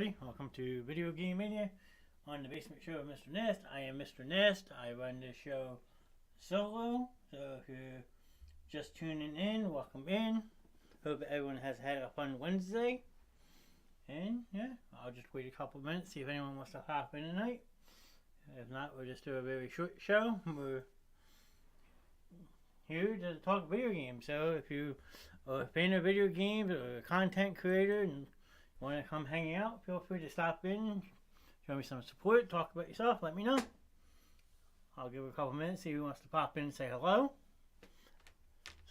everybody. Welcome to Video Game Mania on the basement show of Mr. Knast. I am Mr. Knast. I run this show solo. So if you're just tuning in, welcome in. Hope everyone has had a fun Wednesday. And yeah, I'll just wait a couple minutes, see if anyone wants to hop in tonight. If not, we'll just do a very short show. We're here to talk video games. So if you are a fan of video games or a content creator and want to come hang out, feel free to stop in, show me some support, talk about yourself, let me know. I'll give it a couple minutes, see who wants to pop in and say hello.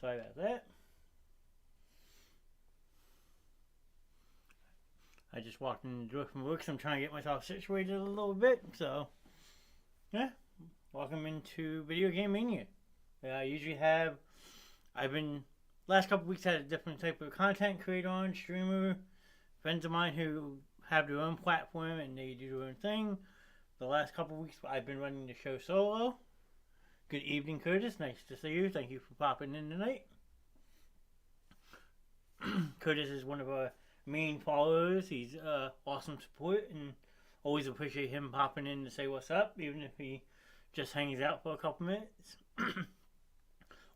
Sorry about that. I just walked in the door from work, so I'm trying to get myself situated a little bit. So, yeah, welcome into Video Game Mania. Last couple weeks had a different type of content creator on, streamer, friends of mine who have their own platform and they do their own thing. The last couple weeks I've been running the show solo. Good evening, Curtis. Nice to see you. Thank you for popping in tonight. Curtis is one of our main followers. He's awesome support and always appreciate him popping in to say what's up, even if he just hangs out for a couple minutes.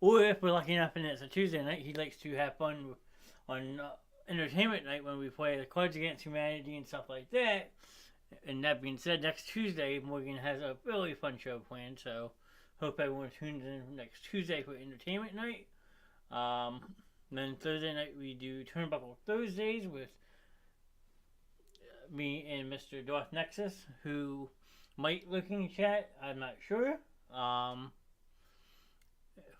Or if we're lucky enough and it's a Tuesday night, he likes to have fun on entertainment night when we play the Cards Against Humanity and stuff like that. And that being said, next Tuesday Morgan has a really fun show planned, so hope everyone tunes in next Tuesday for entertainment night. Then Thursday night we do Turnbuckle Thursdays with me and Mr. Darth Nexus, who might look in chat, I'm not sure.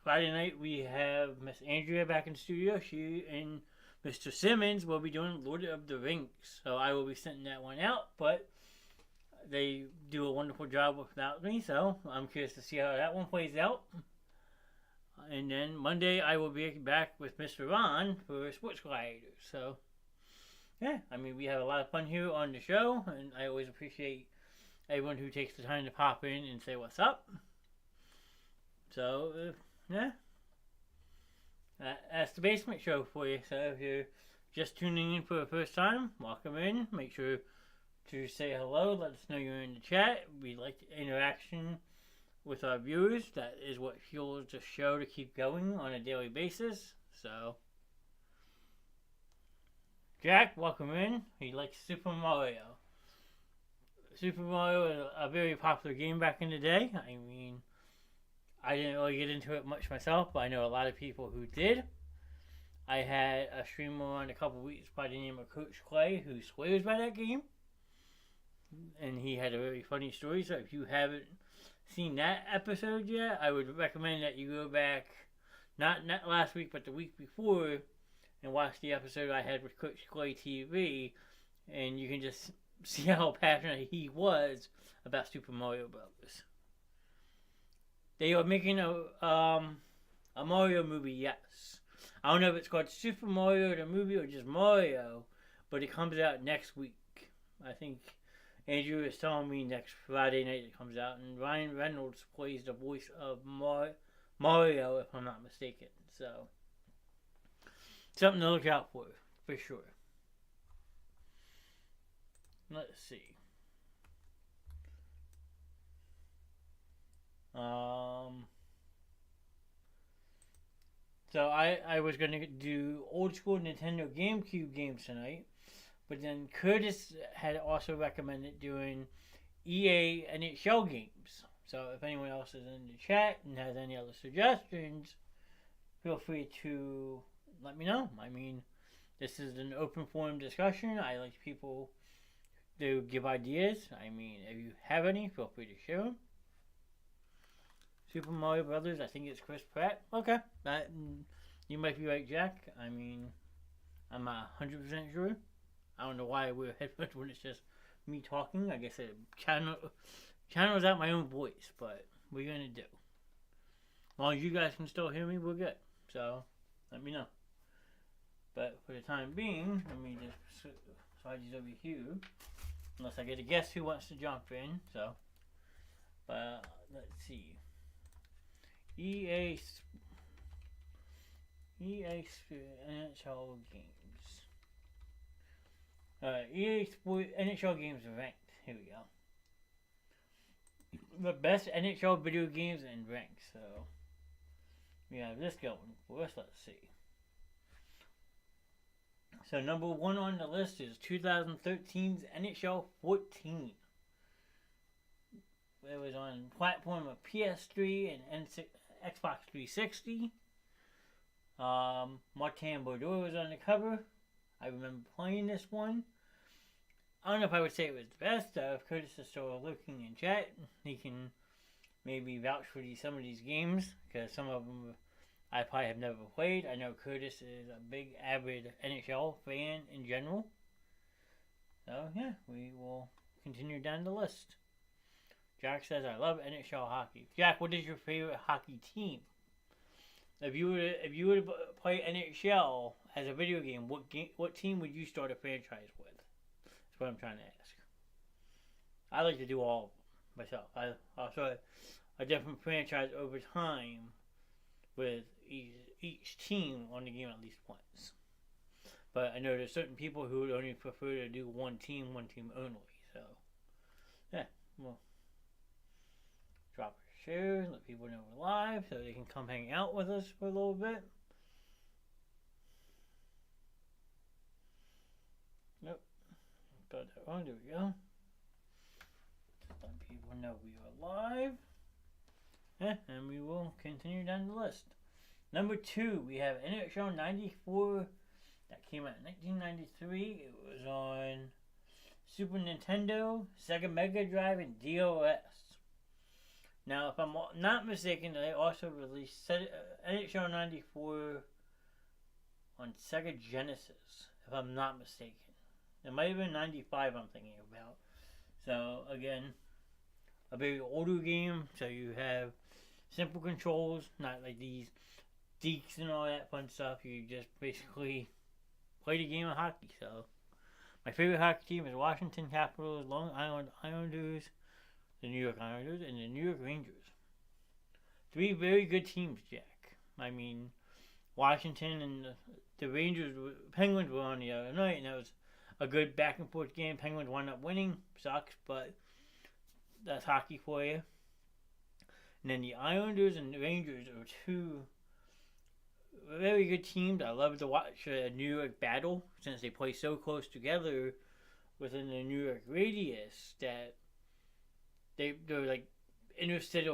Friday night we have Miss Andrea back in studio. She and Mr. Simmons will be doing Lord of the Rings, so I will be sending that one out, but they do a wonderful job without me, so I'm curious to see how that one plays out. And then Monday I will be back with Mr. Ron for Sports Gladiators. So yeah, I mean, we have a lot of fun here on the show, and I always appreciate everyone who takes the time to pop in and say what's up. So yeah, that's the basement show for you. So if you're just tuning in for the first time, welcome in. Make sure to say hello. Let us know you're in the chat. We like the interaction with our viewers. That is what fuels the show to keep going on a daily basis. So Jack, welcome in. He likes Super Mario. Super Mario is a very popular game back in the day. I mean, I didn't really get into it much myself, but I know a lot of people who did. I had a streamer on a couple weeks by the name of Coach Clay who swears by that game. And he had a very funny story, so if you haven't seen that episode yet, I would recommend that you go back, not last week, but the week before, and watch the episode I had with Coach Clay TV, and you can just see how passionate he was about Super Mario Brothers. They are making a Mario movie, yes. I don't know if it's called Super Mario the movie or just Mario, but it comes out next week. I think Andrew is telling me next Friday night it comes out, and Ryan Reynolds plays the voice of Mario, if I'm not mistaken. So, something to look out for sure. Let's see. So I was going to do old school Nintendo Gamecube games tonight, but then Curtis had also recommended doing EA NHL games. So if anyone else is in the chat and has any other suggestions, feel free to let me know. I mean, this is an open forum discussion. I like people to give ideas. I mean, if you have any, feel free to share them. Super Mario Brothers, I think it's Chris Pratt. Okay, you might be right, Jack. I mean, I'm not 100% sure. I don't know why I wear headphones when it's just me talking. I guess it channels out my own voice, but what are you gonna do? As long as you guys can still hear me, we're good. So, let me know. But for the time being, let me just slide these over here. Unless I get a guest who wants to jump in. So, but let's see. EA NHL games. EA Sport NHL games ranked. Here we go. The best NHL video games and ranked. So we have this going for us. Let's see. So number 1 on the list is 2013's NHL 14. It was on platform of PS3 and Xbox 360. Martin Bordeaux was on the cover. I remember playing this one. I don't know if I would say it was the best. If Curtis is still looking in chat, he can maybe vouch for some of these games, because some of them I probably have never played. I know Curtis is a big avid NHL fan in general. So yeah, we will continue down the list. Jack says, I love NHL hockey. Jack, what is your favorite hockey team? If you were to play NHL as a video game, what team would you start a franchise with? That's what I'm trying to ask. I like to do all myself. I'll start a different franchise over time with each team on the game at least once. But I know there's certain people who would only prefer to do one team only. So, yeah, well, drop our shares, let people know we're live so they can come hang out with us for a little bit. Nope, got that wrong. There we go. Just let people know we are live. Yeah, and we will continue down the list. Number 2, we have NHL 94. That came out in 1993. It was on Super Nintendo, Sega Mega Drive, and DOS. Now, if I'm not mistaken, they also released NHL 94 on Sega Genesis, if I'm not mistaken. It might have been 95 I'm thinking about. So, again, a very older game, so you have simple controls, not like these deeks and all that fun stuff. You just basically play the game of hockey. So, my favorite hockey team is Washington Capitals, Long Island Islanders, the New York Islanders, and the New York Rangers. 3 very good teams, Jack. I mean, Washington and the Rangers, Penguins were on the other night, and that was a good back and forth game. Penguins wound up winning. Sucks, but that's hockey for you. And then the Islanders and the Rangers are 2 very good teams. I love to watch a New York battle, since they play so close together within the New York radius that they're like inner city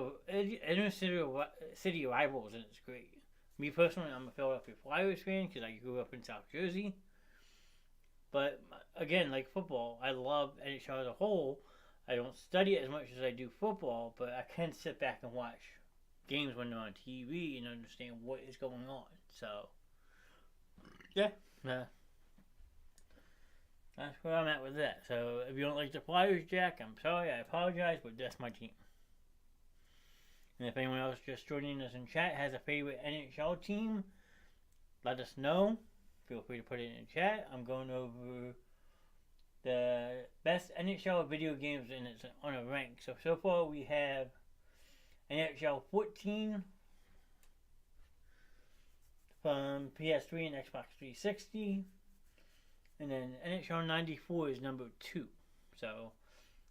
rivals, and it's great. Me personally, I'm a Philadelphia Flyers fan because I grew up in South Jersey. But again, like football, I love NHL as a whole. I don't study it as much as I do football, but I can sit back and watch games when they're on TV and understand what is going on. So, yeah, that's where I'm at with that. So, if you don't like the Flyers, Jack, I'm sorry, I apologize, but that's my team. And if anyone else just joining us in chat has a favorite NHL team, let us know. Feel free to put it in chat. I'm going over the best NHL video games, and it's on a rank. So far we have NHL 14 from PS3 and Xbox 360. And then NHL 94 is number 2. So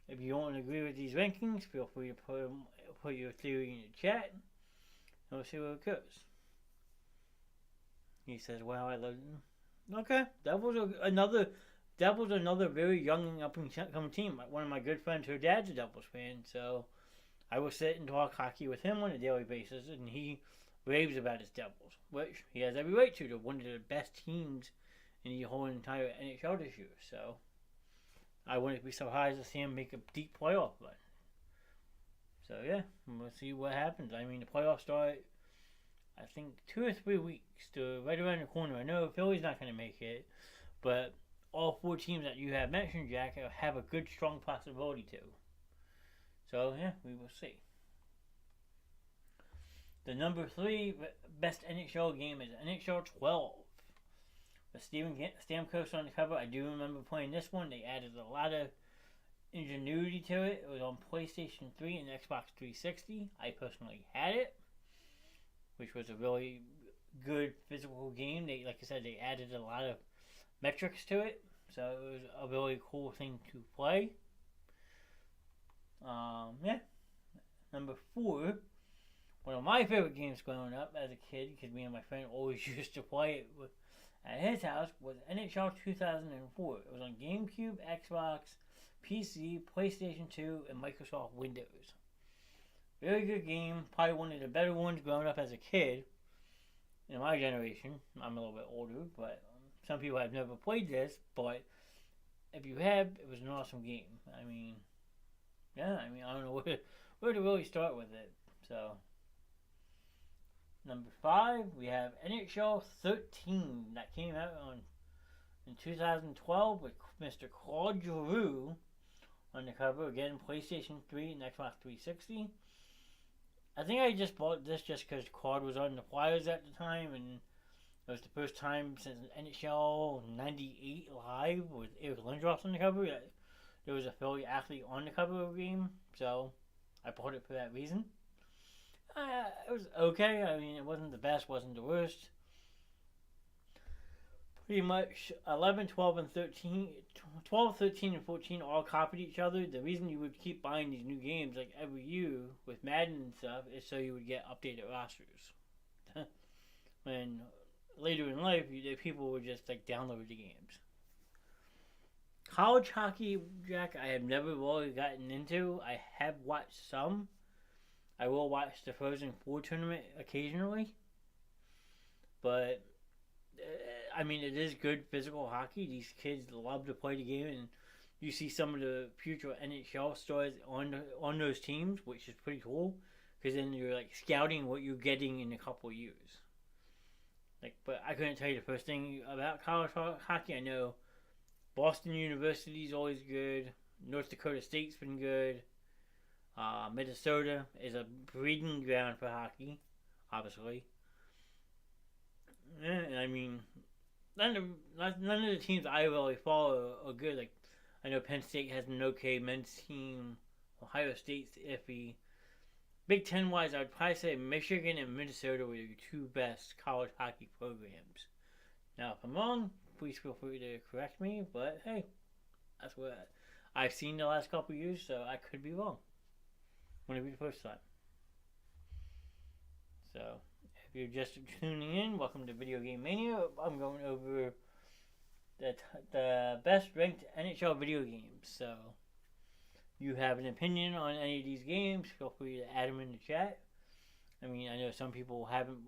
if you don't agree with these rankings, feel free to put your theory in the chat, and we'll see where it goes. He says, "Wow, I love it." Okay, that was another very young and up and coming team. One of my good friends, her dad's a Devils fan, so I will sit and talk hockey with him on a daily basis, and he raves about his Devils, which he has every right to. They're one of the best teams in the whole entire NHL this year, so I wouldn't be surprised to see him make a deep playoff run. So yeah, we'll see what happens. I mean, the playoffs start, I think, 2 or 3 weeks. They're right around the corner. I know Philly's not going to make it, but all 4 teams that you have mentioned, Jack, have a good, strong possibility to. So yeah, we will see. The number 3 best NHL game is NHL 12. With Steven Stamkos on the cover. I do remember playing this one. They added a lot of ingenuity to it. It was on PlayStation 3 and Xbox 360. I personally had it, which was a really good physical game. Like I said, they added a lot of metrics to it. So it was a really cool thing to play. Yeah. Number 4, one of my favorite games growing up as a kid, because me and my friend always used to play it at his house, was NHL 2004. It was on GameCube, Xbox, PC, PlayStation 2, and Microsoft Windows. Very good game. Probably one of the better ones growing up as a kid. In my generation, I'm a little bit older, but some people have never played this. But if you have, it was an awesome game. I mean, yeah. I mean, I don't know where to really start with it. So, number 5, we have NHL 13 that came out in 2012 with Mr. Claude Giroux on the cover. Again, PlayStation 3 and Xbox 360. I think I just bought this just because Claude was on the Flyers at the time, and it was the first time since NHL 98 Live with Eric Lindros on the cover that there was a Philly athlete on the cover of a game, so I bought it for that reason. It was okay. I mean, it wasn't the best, wasn't the worst. Pretty much 11, 12, and 13, 12, 13, and 14 all copied each other. The reason you would keep buying these new games like every year with Madden and stuff is so you would get updated rosters. When later in life, people would just like download the games. College hockey, Jack, I have never really gotten into. I have watched some. I will watch the Frozen 4 tournament occasionally. But I mean, it is good physical hockey. These kids love to play the game, and you see some of the future NHL stars on those teams, which is pretty cool. Because then you're like scouting what you're getting in a couple of years. Like, but I couldn't tell you the first thing about college hockey. I know Boston University is always good. North Dakota State's been good. Minnesota is a breeding ground for hockey, obviously. Yeah, I mean, none of the teams I really follow are good. Like, I know Penn State has an okay men's team. Ohio State's iffy. Big Ten wise, I'd probably say Michigan and Minnesota were the 2 best college hockey programs. Now, if I'm wrong, please feel free to correct me. But hey, that's what I've seen the last couple of years, so I could be wrong. Wouldn't be the first time. So, if you're just tuning in, welcome to Video Game Mania. I'm going over the best ranked NHL video games. So, you have an opinion on any of these games, feel free to add them in the chat. I mean, I know some people haven't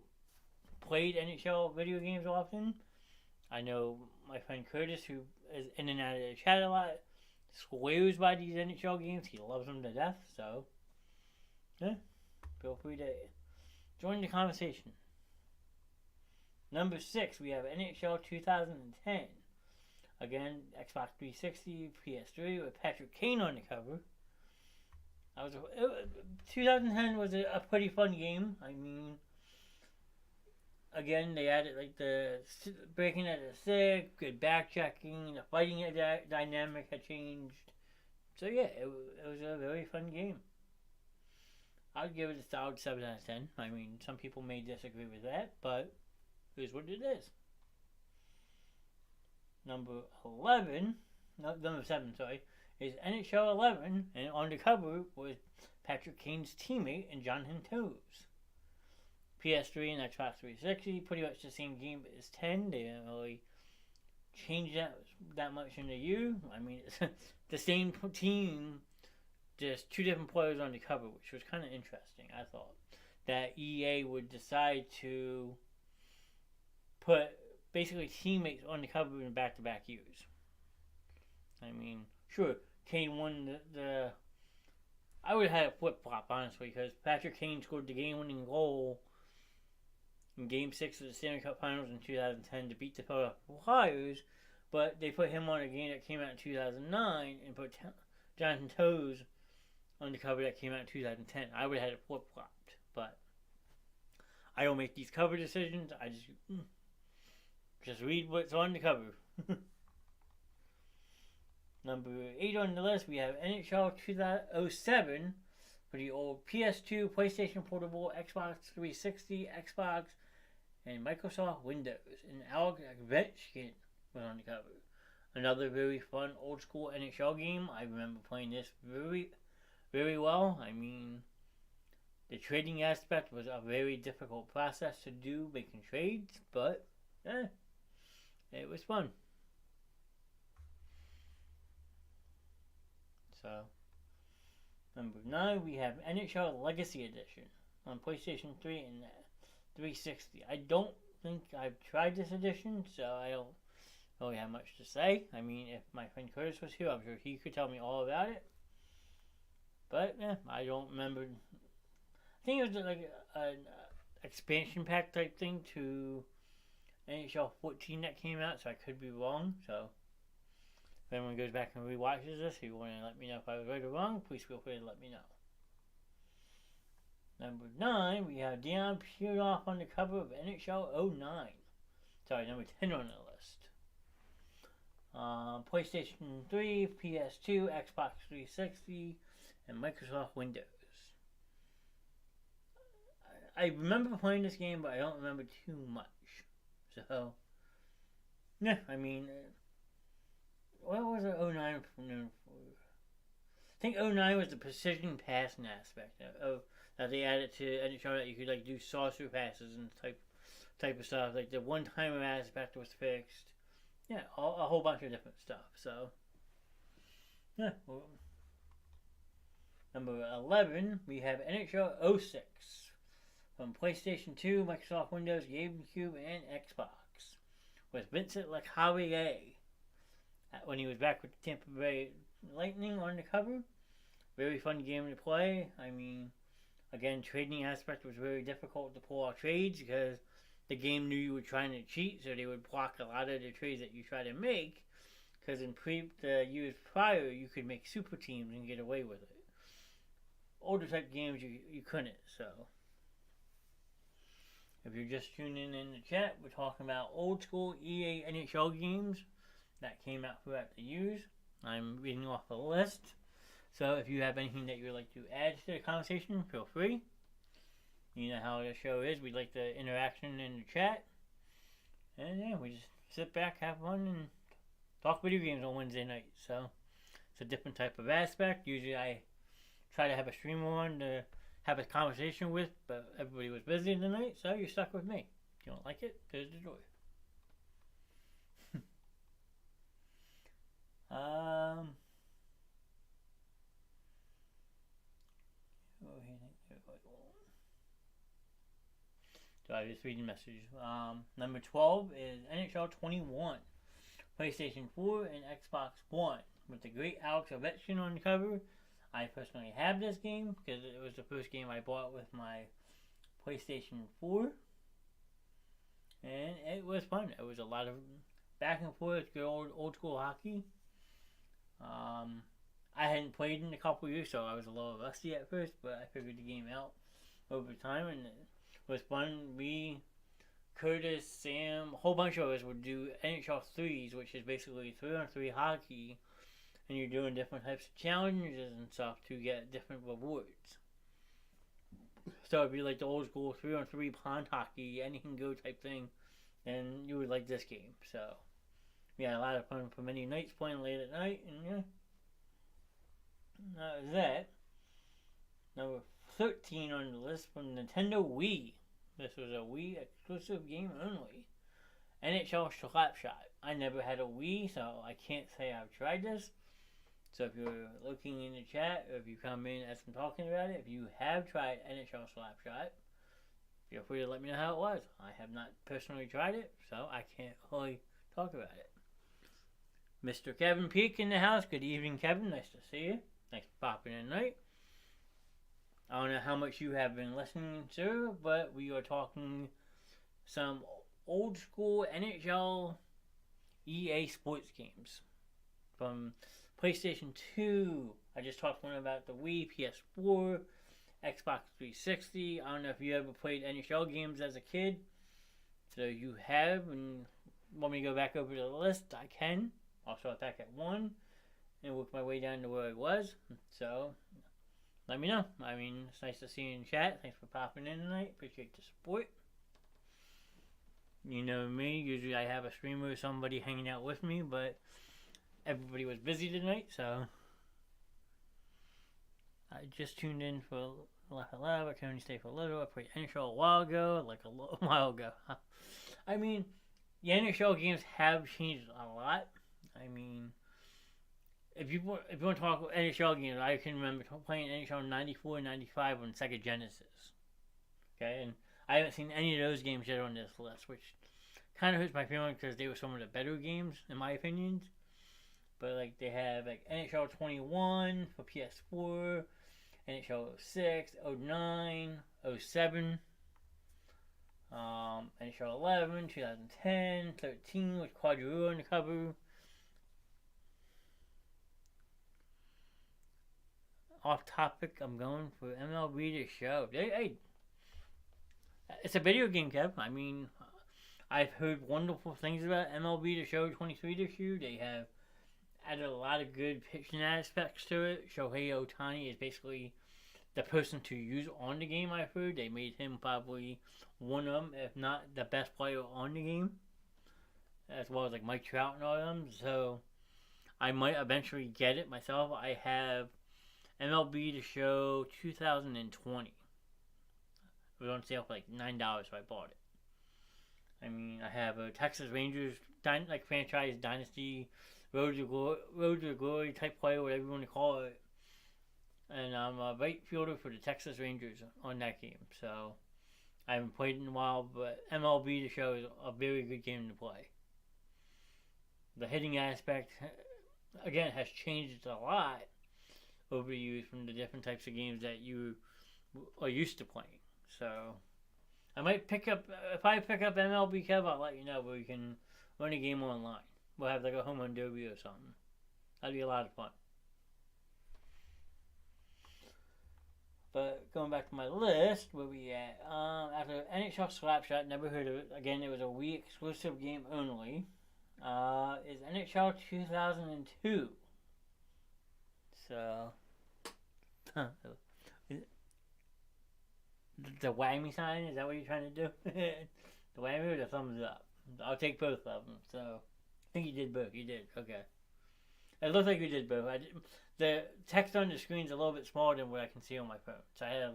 played NHL video games often. I know my friend Curtis, who is in and out of the chat a lot, swears by these NHL games. He loves them to death, so yeah, feel free to join the conversation. Number 6, we have NHL 2010. Again, Xbox 360, PS3 with Patrick Kane on the cover. 2010 was a pretty fun game. I mean, again, they added like the breaking at the stick, good backchecking, the fighting dynamic had changed. So yeah, it was a very fun game. I'd give it a solid 7 out of 10. I mean, some people may disagree with that, but here's what it is. Number 7, is NHL 11, and on the cover was Patrick Kane's teammate and Jonathan Toews. PS3 and Xbox 360, pretty much the same game as 10. They didn't really change that much in a year. I mean, it's the same team, just 2 different players on the cover, which was kind of interesting, I thought. That EA would decide to put basically teammates on the cover in back-to-back years. I mean, sure, Kane won the I would have had a flip-flop, honestly, because Patrick Kane scored the game-winning goal in Game 6 of the Stanley Cup Finals in 2010 to beat the Philadelphia Flyers, but they put him on a game that came out in 2009 and put Jonathan Toews on the cover that came out in 2010. I would have had it flip-flopped, but I don't make these cover decisions. I just read what's on the cover. Number 8 on the list, we have NHL 2007 for the old PS2, PlayStation Portable, Xbox 360, Xbox, and Microsoft Windows. And Alex Ovechkin was on the cover. another very fun old school NHL game. I remember playing this very, very well. I mean, the trading aspect was a very difficult process to do, making trades, but it was fun. So, number 9, we have NHL Legacy Edition on PlayStation 3 and 360. I don't think I've tried this edition, so I don't really have much to say. I mean, if my friend Curtis was here, I'm sure he could tell me all about it. But, I don't remember. I think it was like an expansion pack type thing to NHL 14 that came out, so I could be wrong. So, if anyone goes back and rewatches this, if you want to let me know if I was right or wrong, please feel free to let me know. Number 9, we have Dion Puroff on the cover of NHL 09. Sorry, number 10 on the list. PlayStation 3, PS2, Xbox 360, and Microsoft Windows. I remember playing this game, but I don't remember too much. So, yeah, I mean, what was it 09 known for? I think 09 was the precision passing aspect of that they added to NHL, that you could like do saucer passes and type of stuff. Like the one-timer aspect was fixed. Yeah, a whole bunch of different stuff. So, yeah. Well, number 11, we have NHL 06 from PlayStation 2, Microsoft Windows, GameCube, and Xbox, with Vincent Lecavalier when he was back with the Tampa Bay Lightning on the cover. Very fun game to play. I mean, again, trading aspect was very difficult to pull off trades because the game knew you were trying to cheat, so they would block a lot of the trades that you try to make. Because in the years prior, you could make super teams and get away with it. Older type games, you couldn't. So, if you're just tuning in the chat, we're talking about old school EA NHL games that came out throughout the years. I'm reading off a list. So if you have anything that you would like to add to the conversation, feel free. You know how the show is. We like the interaction in the chat. And yeah, we just sit back, have fun, and talk video games on Wednesday night. So it's a different type of aspect. Usually I try to have a streamer on to have a conversation with, but everybody was busy tonight, so you're stuck with me. If you don't like it, there's the joy. So I just reading messages. Number 12 is NHL 21, PlayStation 4 and Xbox One, with the great Alex Ovechkin on the cover. I personally have this game because it was the first game I bought with my PlayStation 4, and it was fun. It was a lot of back and forth, good old school hockey. I hadn't played in a couple years, so I was a little rusty at first, but I figured the game out over time, and it was fun. Me, Curtis, Sam, a whole bunch of us would do NHL 3s, which is basically 3-on-3 hockey, and you're doing different types of challenges and stuff to get different rewards. So if you like the old school 3-on-3 pond hockey, anything go type thing, then you would like this game. So we had a lot of fun for many nights playing late at night, and yeah. That was that. Number 13 on the list from Nintendo Wii. This was a Wii exclusive game only. NHL Slapshot. I never had a Wii, so I can't say I've tried this. So if you're looking in the chat, or if you come in as I'm talking about it, if you have tried NHL Slapshot, feel free to let me know how it was. I have not personally tried it, so I can't really talk about it. Mr. Kevin Peak in the house. Good evening, Kevin. Nice to see you. Thanks for popping in tonight. I don't know how much you have been listening to, but we are talking some old school NHL EA sports games from PlayStation 2. I just talked one about the Wii, PS4, Xbox 360. I don't know if you ever played NHL games as a kid. So you have, and want me to go back over the list, I can. I'll start back at 1 and work my way down to where I was. So let me know. I mean, it's nice to see you in chat. Thanks for popping in tonight. Appreciate the support. You know me, usually I have a streamer or somebody hanging out with me, but everybody was busy tonight, so I just tuned in for Laugh Out Loud. I can only stay for a little. I played NHL a while ago, like a while ago. I mean, the NHL games have changed a lot. I mean, if you want to talk about NHL games, I can remember playing NHL 94 and 95 on Sega Genesis. Okay, and I haven't seen any of those games yet on this list, which kind of hurts my feelings because they were some of the better games, in my opinion. But like they have like NHL 21 for PS4, NHL 06, 09, 07, NHL 11, 2010, 13 with Quadrilla on the cover. Off topic, I'm going for MLB The Show. It's a video game, Kev. I mean, I've heard wonderful things about MLB The Show 23 this year. They have added a lot of good pitching aspects to it. Shohei Ohtani is basically the person to use on the game, I've heard. They made him probably one of them, if not the best player on the game, as well as like Mike Trout and all of them. So I might eventually get it myself. I have MLB The Show 2020. It was on sale for like $9, so I bought it. I mean, I have a Texas Rangers franchise dynasty, Road to Glory type player, whatever you want to call it. And I'm a right fielder for the Texas Rangers on that game. So I haven't played in a while, but MLB The Show is a very good game to play. The hitting aspect, again, has changed a lot over the years from the different types of games that you are used to playing. So I might pick up, if I pick up MLB Kev, I'll let you know, where we can run a game online. We'll have like a home run derby or something. That'd be a lot of fun. But going back to my list, where we at? After NHL Slapshot, never heard of it. Again, it was a Wii exclusive game only. Is NHL 2002. So, the whammy sign, is that what you're trying to do? The whammy or the thumbs up? I'll take both of them. So, I think you did both. You did. Okay. It looks like you did both. The text on the screen is a little bit smaller than what I can see on my phone. So I had to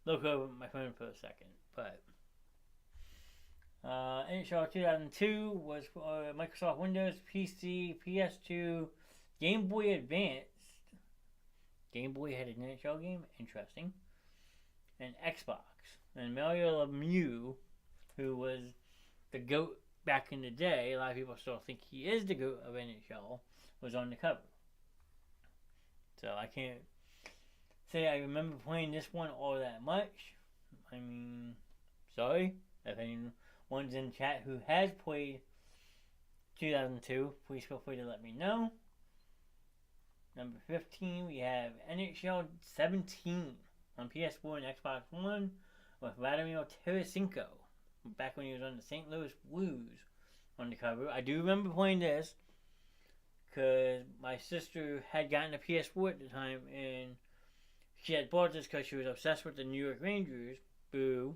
look over my phone for a second. But NHL 2002 was for Microsoft Windows, PC, PS2, Game Boy Advance. Game Boy had an NHL game. Interesting. And Xbox. And Mario Lemieux, who was the GOAT back in the day, a lot of people still think he is the GOAT of NHL, was on the cover. So I can't say I remember playing this one all that much. I mean, sorry. If anyone's in chat who has played 2002, please feel free to let me know. Number 15, we have NHL 17 on PS4 and Xbox One with Vladimir Tarasenko, back when he was on the St. Louis Blues on the cover. I do remember playing this because my sister had gotten a PS4 at the time, and she had bought this because she was obsessed with the New York Rangers. Boo.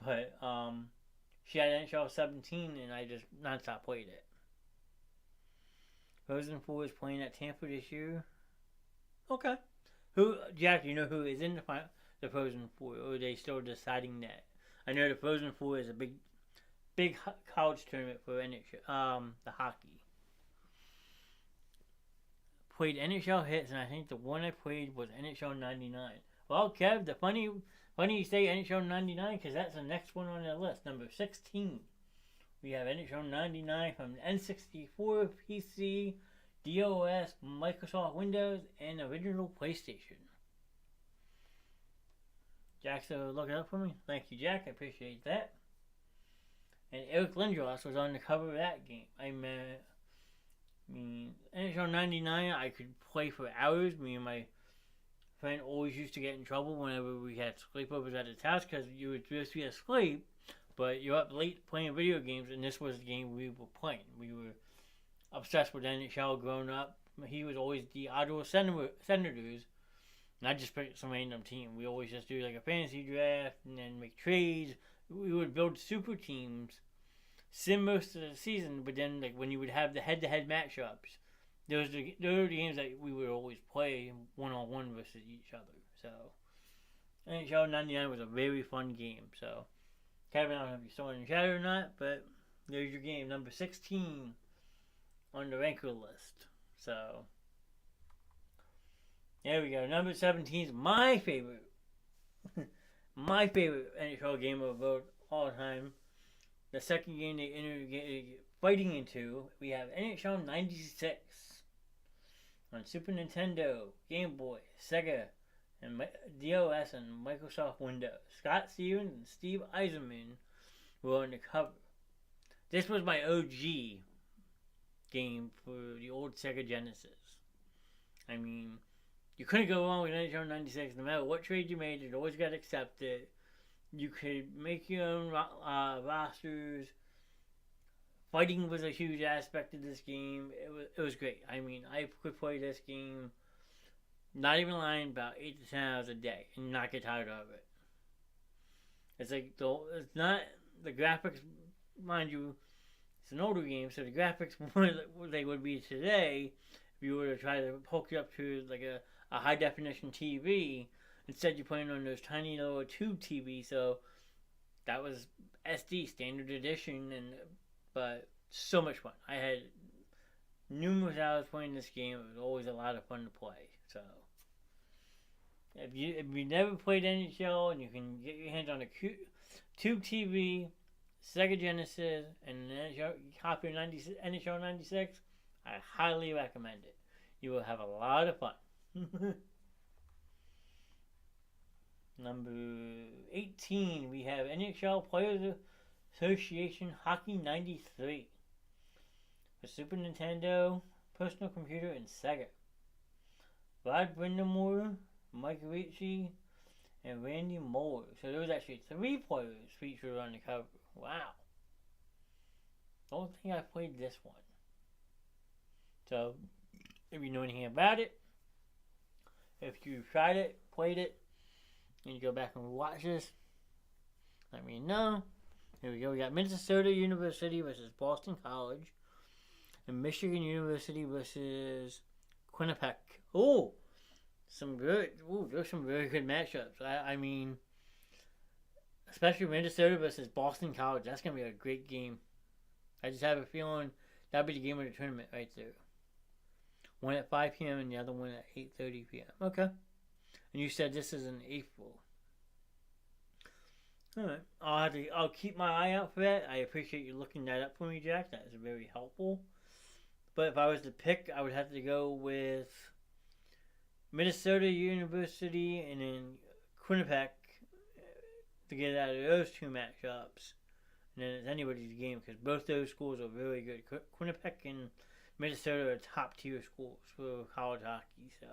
But she had NHL 17, and I just nonstop played it. Frozen 4 is playing at Tampa this year. Okay. Jack, you know who is in the Frozen 4, or are they still deciding that? I know the Frozen 4 is a big college tournament for NHL, the hockey. Played NHL hits, and I think the one I played was NHL 99. Well, Kev, the funny you say NHL 99, because that's the next one on the list, number 16. We have NHL 99 from N64, PC, DOS, Microsoft Windows, and original PlayStation. Jack's looking up for me. Thank you, Jack. I appreciate that. And Eric Lindros was on the cover of that game. I mean, NHL 99, I could play for hours. Me and my friend always used to get in trouble whenever we had sleepovers at his house because you were supposed to be asleep, but you're up late playing video games, and this was the game we were playing. We were obsessed with NHL growing up. He was always the Ottawa Senators, and I just picked some random team. We always just do like a fantasy draft and then make trades. We would build super teams sim most of the season, but then like when you would have the head-to-head matchups, those are the games that we would always play one-on-one versus each other. So NHL 99 was a very fun game. So Kevin, I don't know if you're still in the chat or not, but there's your game, number 16 on the ranker list. So there we go. Number 17 is my favorite. My favorite NHL game of all time. The second game they entered fighting into, we have NHL 96 on Super Nintendo, Game Boy, Sega, and DOS and Microsoft Windows. Scott Stevens and Steve Eisenman were on the cover. This was my OG game for the old Sega Genesis. I mean, you couldn't go wrong with NHL 96. No matter what trade you made, it always got accepted. You could make your own rosters. Fighting was a huge aspect of this game. It was great. I mean, I could play this game, not even lying, about 8 to 10 hours a day and not get tired of it. It's like, it's not, the graphics, mind you, it's an older game, so the graphics what they would be today, if you were to try to hook it up to like a high definition TV, instead you're playing on those tiny little tube TV, so that was SD, standard edition, but so much fun. I had numerous hours playing this game. It was always a lot of fun to play. So if you never played NHL and you can get your hands on a tube TV, Sega Genesis, and an copy of NHL 96, I highly recommend it. You will have a lot of fun. Number 18, we have NHL Players Association Hockey 93 for Super Nintendo, personal computer, and Sega. Rod Brindamore, Mike Ricci, and Randy Moore. So there was actually 3 players featured on the cover. Wow. Don't think I played this one. So, if you know anything about it, if you tried it, played it, and you go back and watch this, let me know. Here we go. We got Minnesota University versus Boston College, and Michigan University versus Quinnipiac. Oh, there's some very good matchups. I mean, especially Minnesota versus Boston College. That's gonna be a great game. I just have a feeling that'll be the game of the tournament right there. One at 5 p.m. and the other one at 8:30 p.m. Okay. And you said this is in April. Alright. I'll keep my eye out for that. I appreciate you looking that up for me, Jack. That is very helpful. But if I was to pick, I would have to go with Minnesota University and then Quinnipiac to get out of those 2 matchups. And then it's anybody's game because both those schools are very good. Quinnipiac and Minnesota are top tier schools for college hockey. So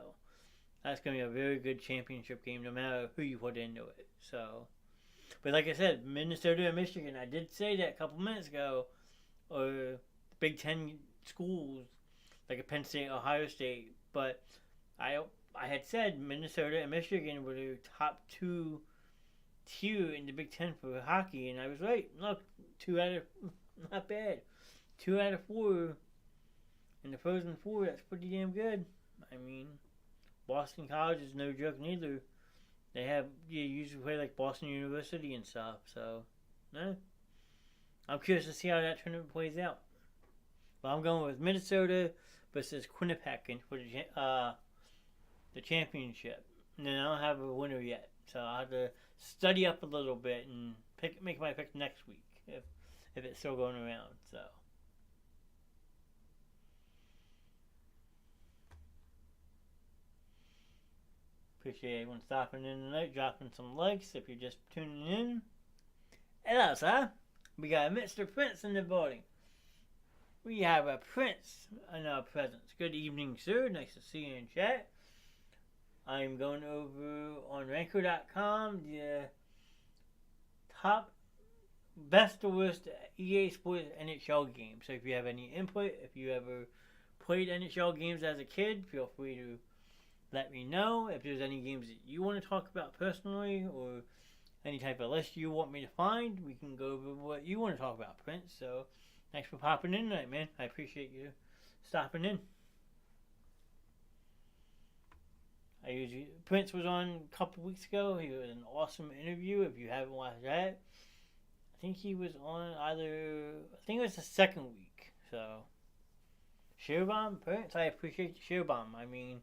that's going to be a very good championship game no matter who you put into it. So, but like I said, Minnesota and Michigan, I did say that a couple minutes ago, or Big Ten schools like a Penn State, Ohio State, but I had said Minnesota and Michigan were the top 2 tier in the Big Ten for hockey, and I was right. Look, 2 out of, not bad, 2 out of 4 in the Frozen Four. That's pretty damn good. I mean, Boston College is no joke neither. They have, you usually play like Boston University and stuff, so, I'm curious to see how that tournament plays out. But I'm going with Minnesota versus Quinnipiac for the championship. And then I don't have a winner yet, so I'll have to study up a little bit and make my pick next week if it's still going around. So appreciate everyone stopping in tonight, dropping some likes if you're just tuning in. Hello, sir. We got Mr. Prince in the building. We have a Prince in our presence. Good evening, sir. Nice to see you in chat. I'm going over on Ranker.com, the top best or worst EA Sports NHL games. So if you have any input, if you ever played NHL games as a kid, feel free to let me know. If there's any games that you want to talk about personally, or any type of list you want me to find. We can go over what you want to talk about, Prince. So, thanks for popping in tonight, man. I appreciate you stopping in. Prince was on a couple weeks ago. He was an awesome interview. If you haven't watched that, I think he was on I think it was the second week. So, Share-Bomb, Prince, I appreciate the Share-Bomb. I mean,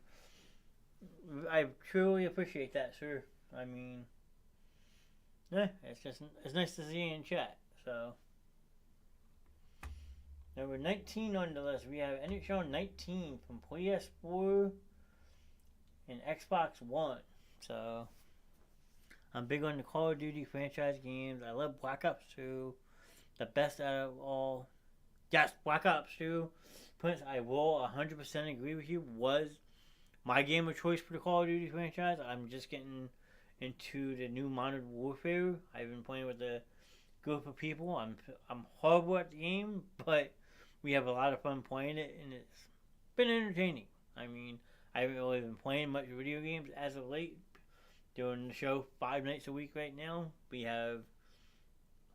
I truly appreciate that, sir. I mean, yeah, it's nice to see you in chat. So, number 19 on the list, we have NHL 19 from PS4 and Xbox One. So, I'm big on the Call of Duty franchise games. I love Black Ops 2. The best out of all. Yes, Black Ops 2. Prince, I will 100% agree with you. Was my game of choice for the Call of Duty franchise. I'm just getting into the new Modern Warfare. I've been playing with a group of people. I'm horrible at the game, but we have a lot of fun playing it, and it's been entertaining. I mean, I haven't really been playing much video games as of late. Doing the show 5 nights a week right now. We have a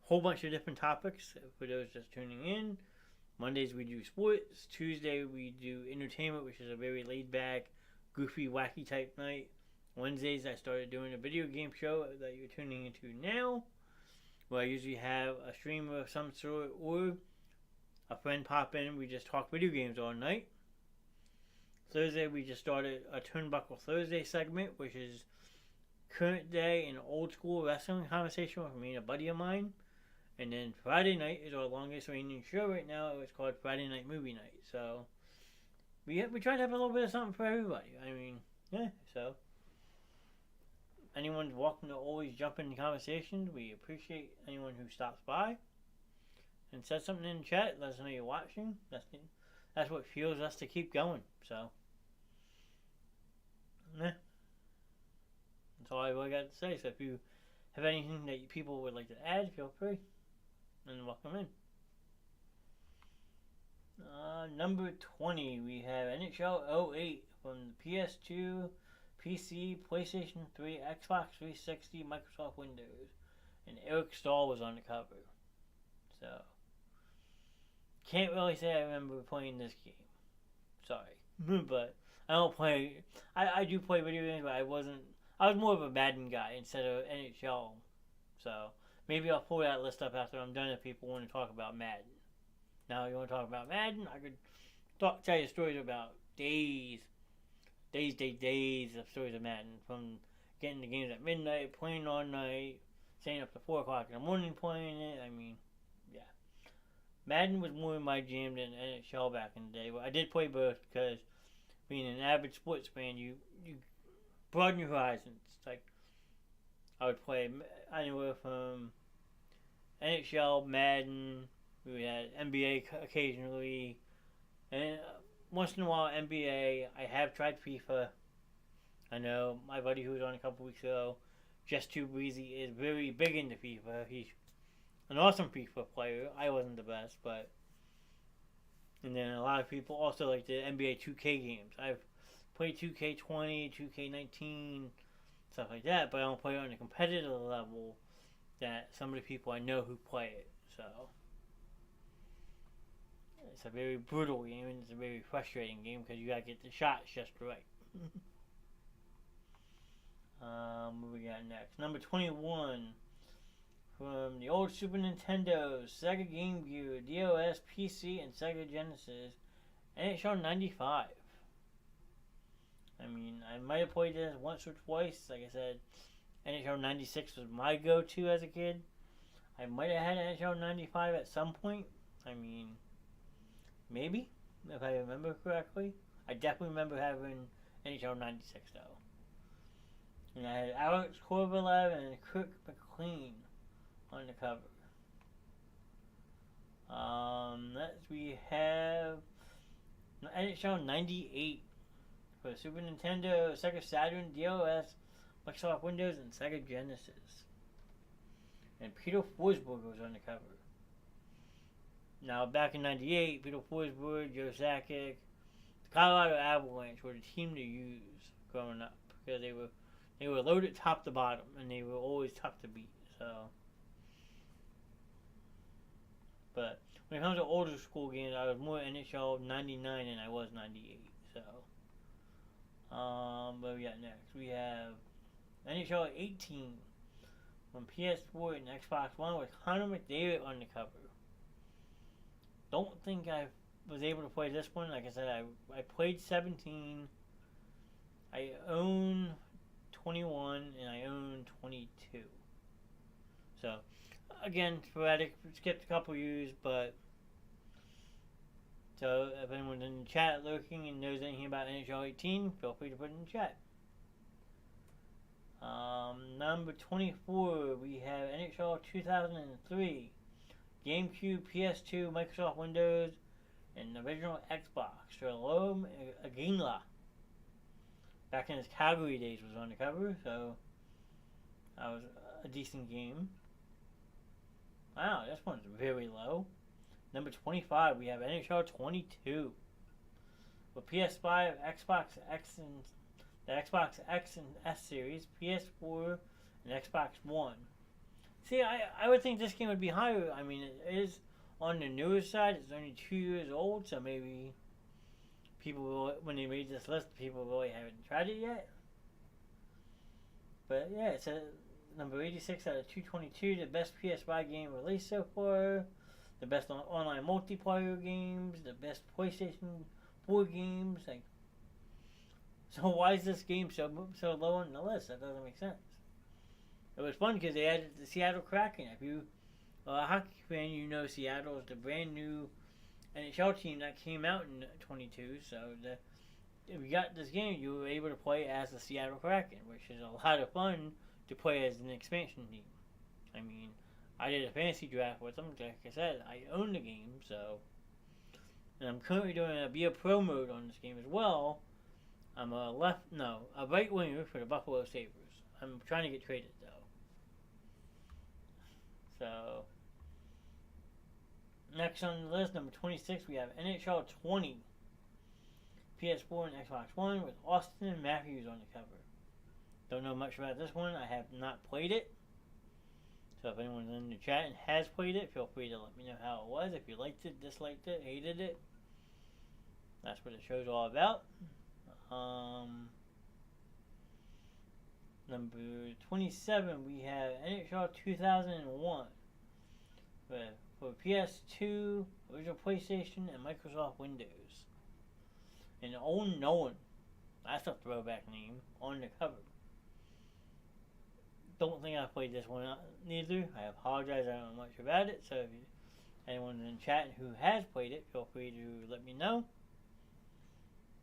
whole bunch of different topics for those just tuning in. Mondays we do sports. Tuesday we do entertainment, which is a very laid back, goofy, wacky type night. Wednesdays I started doing a video game show that you're tuning into now, where I usually have a streamer of some sort or a friend pop in. We just talk video games all night. Thursday we just started a Turnbuckle Thursday segment, which is current day and old school wrestling conversation with me and a buddy of mine. And then Friday night is our longest reigning show right now. It's called Friday Night Movie Night. So we try to have a little bit of something for everybody. I mean, yeah. So anyone's welcome to always jump in the conversations. We appreciate anyone who stops by and says something in the chat. Let us know you're watching. That's what fuels us to keep going. So yeah. That's all I really got to say. So if you have anything that people would like to add, feel free. And welcome in. Number 20, we have NHL 08 from the PS2, PC, PlayStation 3, Xbox 360, Microsoft Windows. And Eric Stahl was on the cover. So, can't really say I remember playing this game. Sorry. But I don't play... I do play video games, but I was more of a Madden guy instead of NHL. So, maybe I'll pull that list up after I'm done if people want to talk about Madden. Now, you want to talk about Madden? I could tell you stories about days of stories of Madden. From getting the games at midnight, playing all night, staying up to 4 o'clock in the morning playing it. I mean, yeah. Madden was more my jam than NHL back in the day. But I did play both because being an avid sports fan, you broaden your horizons. Like, I would play anywhere from NHL, Madden, we had NBA occasionally, and once in a while NBA. I have tried FIFA. I know my buddy who was on a couple weeks ago, Just Too Breezy, is very big into FIFA. He's an awesome FIFA player. I wasn't the best, but... And then a lot of people also like the NBA 2K games. I've played 2K20, 2K19, stuff like that, but I don't play it on a competitive level that some of the people I know who play it. So it's a very brutal game, and it's a very frustrating game because you gotta get the shots just right. What we got next? Number 21 from the old Super Nintendo, Sega Game Gear, DOS, PC, and Sega Genesis, NHL 95. I mean, I might have played this once or twice. Like I said, NHL 96 was my go-to as a kid. I might have had NHL 95 at some point. I mean, maybe, if I remember correctly. I definitely remember having NHL 96, though. And I had Alex Korvalev and Kirk McLean on the cover. Next we have NHL 98 for Super Nintendo, Sega Saturn, DOS, Microsoft Windows, and Sega Genesis. And Peter Forsberg was on the cover. Now, back in 98, Peter Forsberg, Joe Sakic, the Colorado Avalanche were the team to use growing up because they were loaded top to bottom, and they were always tough to beat. So, but when it comes to older school games, I was more NHL 99 than I was 98. So, what we got next? We have NHL 18 from PS4 and Xbox One with Connor McDavid on the cover. Don't think I was able to play this one. Like I said, I played 17. I own 21 and I own 22. So, again, sporadic. Skipped a couple years, but so if anyone's in the chat looking and knows anything about NHL 18, feel free to put it in the chat. Number 24, we have NHL 2003, GameCube, PS2, Microsoft Windows, and the original Xbox. Shalom Agingla. Back in his Calgary days was on the cover, so that was a decent game. Wow, this one's very low. Number 25, we have NHL 22. With PS5, Xbox X and the Xbox X and S series, PS4, and Xbox One. See, I would think this game would be higher. I mean, it is on the newer side. It's only 2 years old, so maybe people will, when they read this list, people really haven't tried it yet. But yeah, it's a number 86 out of 222. The best PS5 game released so far. The best online multiplayer games. The best PlayStation 4 games. Like, so why is this game so low on the list? That doesn't make sense. It was fun because they added the Seattle Kraken. If you are a hockey fan, you know Seattle is the brand new NHL team that came out in 22. So if you got this game, you were able to play as the Seattle Kraken, which is a lot of fun to play as an expansion team. I mean, I did a fantasy draft with them. Like I said, I own the game, so. And I'm currently doing a Be a Pro mode on this game as well. I'm a right winger for the Buffalo Sabres. I'm trying to get traded though. So, next on the list, number 26, we have NHL 20. PS4 and Xbox One with Austin Matthews on the cover. Don't know much about this one. I have not played it. So if anyone's in the chat and has played it, feel free to let me know how it was. If you liked it, disliked it, hated it. That's what the show's all about. Number 27, we have NHL 2001 for PS2, original PlayStation, and Microsoft Windows. And Owen Nolan, that's a throwback name, on the cover. Don't think I've played this one neither. I apologize, I don't know much about it. So if anyone's in chat who has played it, feel free to let me know.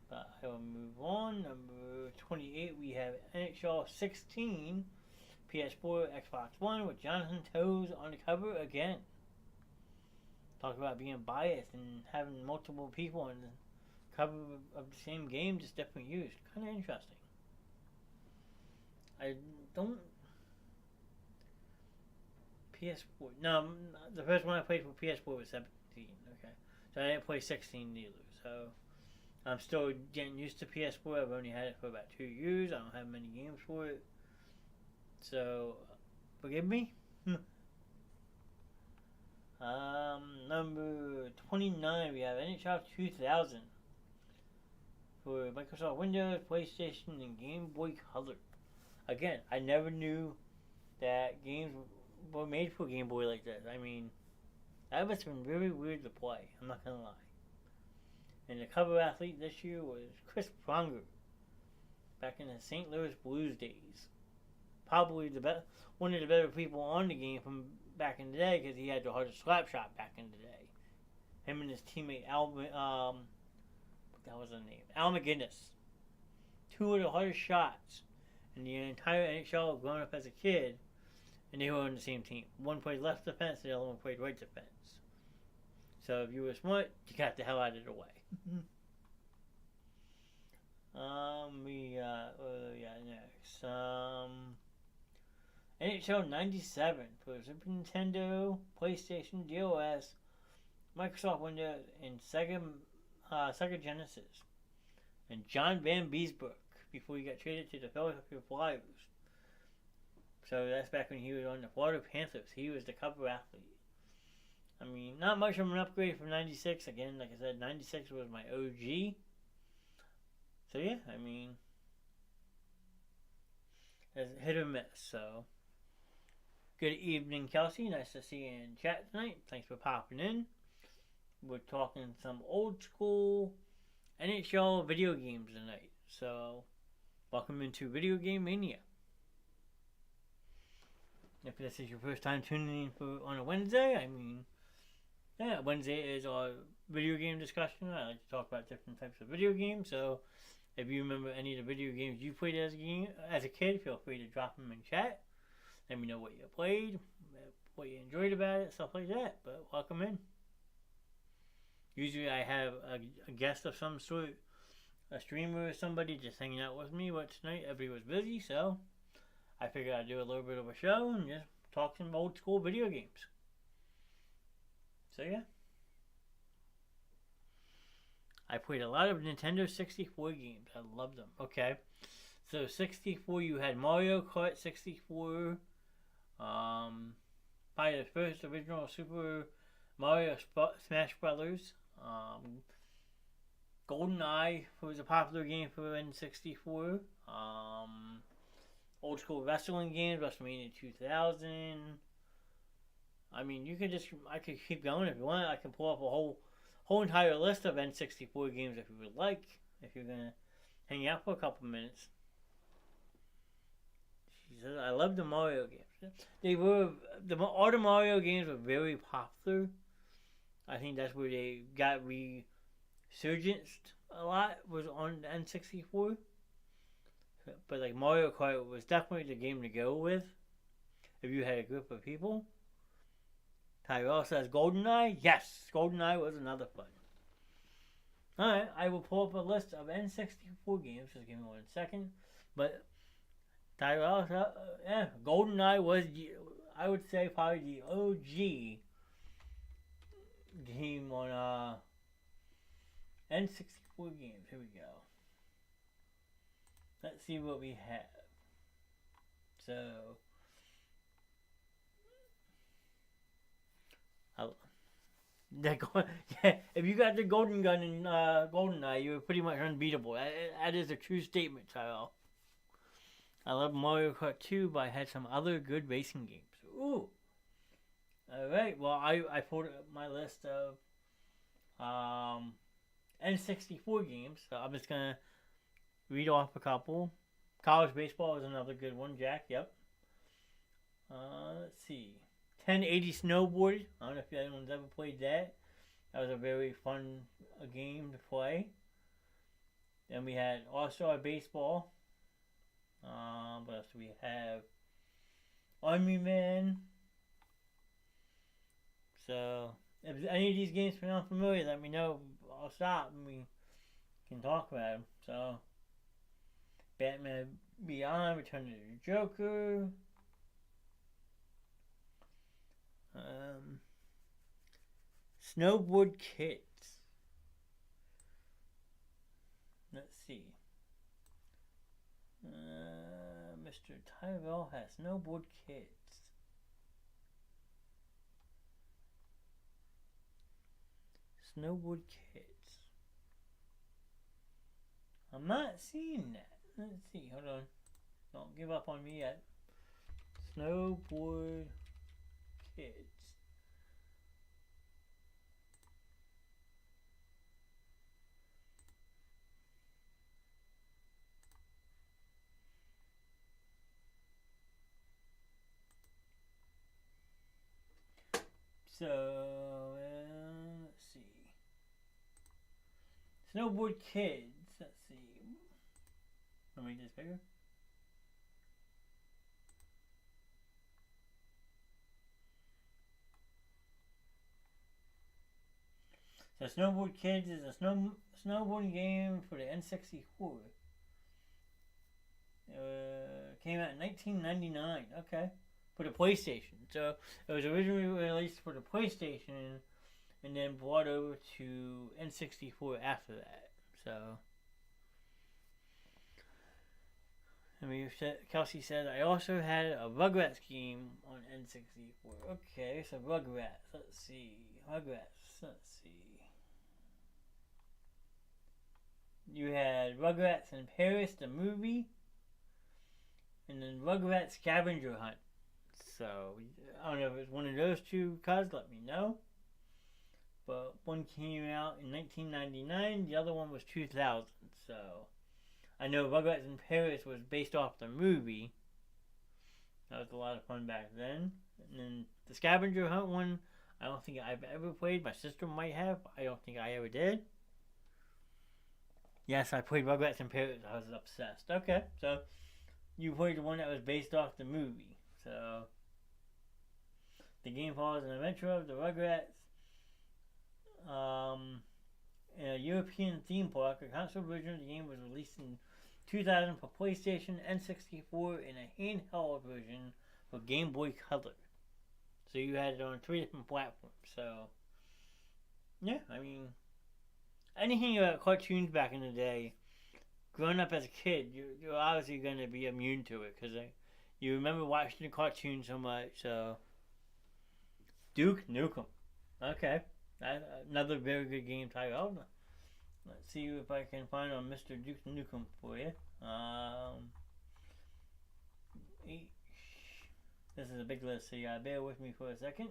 But I will move on. Number 28, we have NHL 16, PS4, Xbox One with Jonathan Toews on the cover again. Talk about being biased and having multiple people on the cover of the same game, just different years. Kind of interesting. I don't. PS4. No, the first one I played for PS4 was 17. Okay, so I didn't play 16 either. So I'm still getting used to PS4. I've only had it for about 2 years. I don't have many games for it. So forgive me. Number 29, we have NHL 2000 for Microsoft Windows, PlayStation, and Game Boy Color. Again, I never knew that games were made for Game Boy like that. I mean, that must have been really weird to play. I'm not gonna lie. And the cover athlete this year was Chris Pronger, back in the St. Louis Blues days. Probably one of the better people on the game from back in the day, because he had the hardest slap shot back in the day. Him and his teammate Al McGinnis. Two of the hardest shots in the entire NHL growing up as a kid, and they were on the same team. One played left defense, the other one played right defense. So if you were smart, you got the hell out of the way. Next. NHL 97 for Super Nintendo, PlayStation, DOS, Microsoft Windows, and Sega Genesis. And John Van Beesbrook, before he got traded to the Philadelphia Flyers. So that's back when he was on the Florida Panthers. He was the cover athlete. I mean, not much of an upgrade from 96. Again, like I said, 96 was my OG. So yeah, I mean, it's hit or miss. So, good evening, Kelsey. Nice to see you in chat tonight. Thanks for popping in. We're talking some old school NHL video games tonight. So, welcome into Video Game Mania. If this is your first time tuning in on a Wednesday, I mean, yeah, Wednesday is our video game discussion. I like to talk about different types of video games. So, if you remember any of the video games you played as a kid, feel free to drop them in chat. Let me know what you played, what you enjoyed about it, stuff like that. But welcome in. Usually I have a guest of some sort, a streamer or somebody just hanging out with me, but tonight everybody was busy, so I figured I'd do a little bit of a show and just talk some old school video games. So yeah. I played a lot of Nintendo 64 games. I love them. Okay. So 64, you had Mario Kart 64. Probably the first original Super Mario Smash Brothers. GoldenEye was a popular game for N64. Old school wrestling games, WrestleMania 2000. I mean, I could keep going if you want. I can pull up a whole entire list of N64 games if you would like. If you're gonna hang out for a couple minutes. She says, I love the Mario games. All the Mario games were very popular. I think that's where they got resurgenced a lot, was on the N64. But like Mario Kart was definitely the game to go with if you had a group of people. Tyrell says GoldenEye. Yes, GoldenEye was another fun. Alright, I will pull up a list of N64 games. Just give me 1 second. But Tyrell, yeah, GoldenEye was, I would say, probably the OG game on N64 games. Here we go. Let's see what we have. So, if you got the golden gun in GoldenEye, you were pretty much unbeatable. That is a true statement, Tyrell. I love Mario Kart 2, but I had some other good racing games. Ooh. Alright, well, I pulled up my list of N64 games, so I'm just going to read off a couple. College baseball is another good one, Jack, yep. Let's see. 1080 Snowboard. I don't know if anyone's ever played that. That was a very fun game to play. Then we had All-Star Baseball. What else do we have? Army Man. So, if any of these games sound familiar, let me know. I'll stop and we can talk about them. So, Batman Beyond, Return of the Joker. Snowboard Kids. Let's see. Mr. Tyrell has Snowboard Kids. Snowboard Kids. I'm not seeing that. Let's see. Hold on. Don't give up on me yet. Snowboard Kids. So, let's see. Snowboard Kids. Let's see. Let me make this bigger. So, Snowboard Kids is a snowboarding game for the N64. Came out in 1999. Okay. For the PlayStation. So it was originally released for the PlayStation and then brought over to N64 after that. So I mean, Kelsey said, I also had a Rugrats game on N64. Okay, so Rugrats. Let's see. Let's see. You had Rugrats in Paris, the movie, and then Rugrats Scavenger Hunt. So, I don't know if it's one of those two, cuz let me know. But one came out in 1999, the other one was 2000. So, I know Rugrats in Paris was based off the movie. That was a lot of fun back then. And then the Scavenger Hunt one, I don't think I've ever played. My sister might have. I don't think I ever did. Yes, I played Rugrats in Paris. I was obsessed. Okay, so you played the one that was based off the movie. So the game follows an adventure of the Rugrats in a European theme park. A console version of the game was released in 2000 for PlayStation, N64, and a handheld version for Game Boy Color. So you had it on 3 different platforms. So yeah, I mean, anything about cartoons back in the day, growing up as a kid, you're obviously going to be immune to it because you remember watching the cartoon so much. So Duke Nukem. Okay. Another very good game title. Let's see if I can find on Mr. Duke Nukem for you. This is a big list, so you gotta bear with me for a second.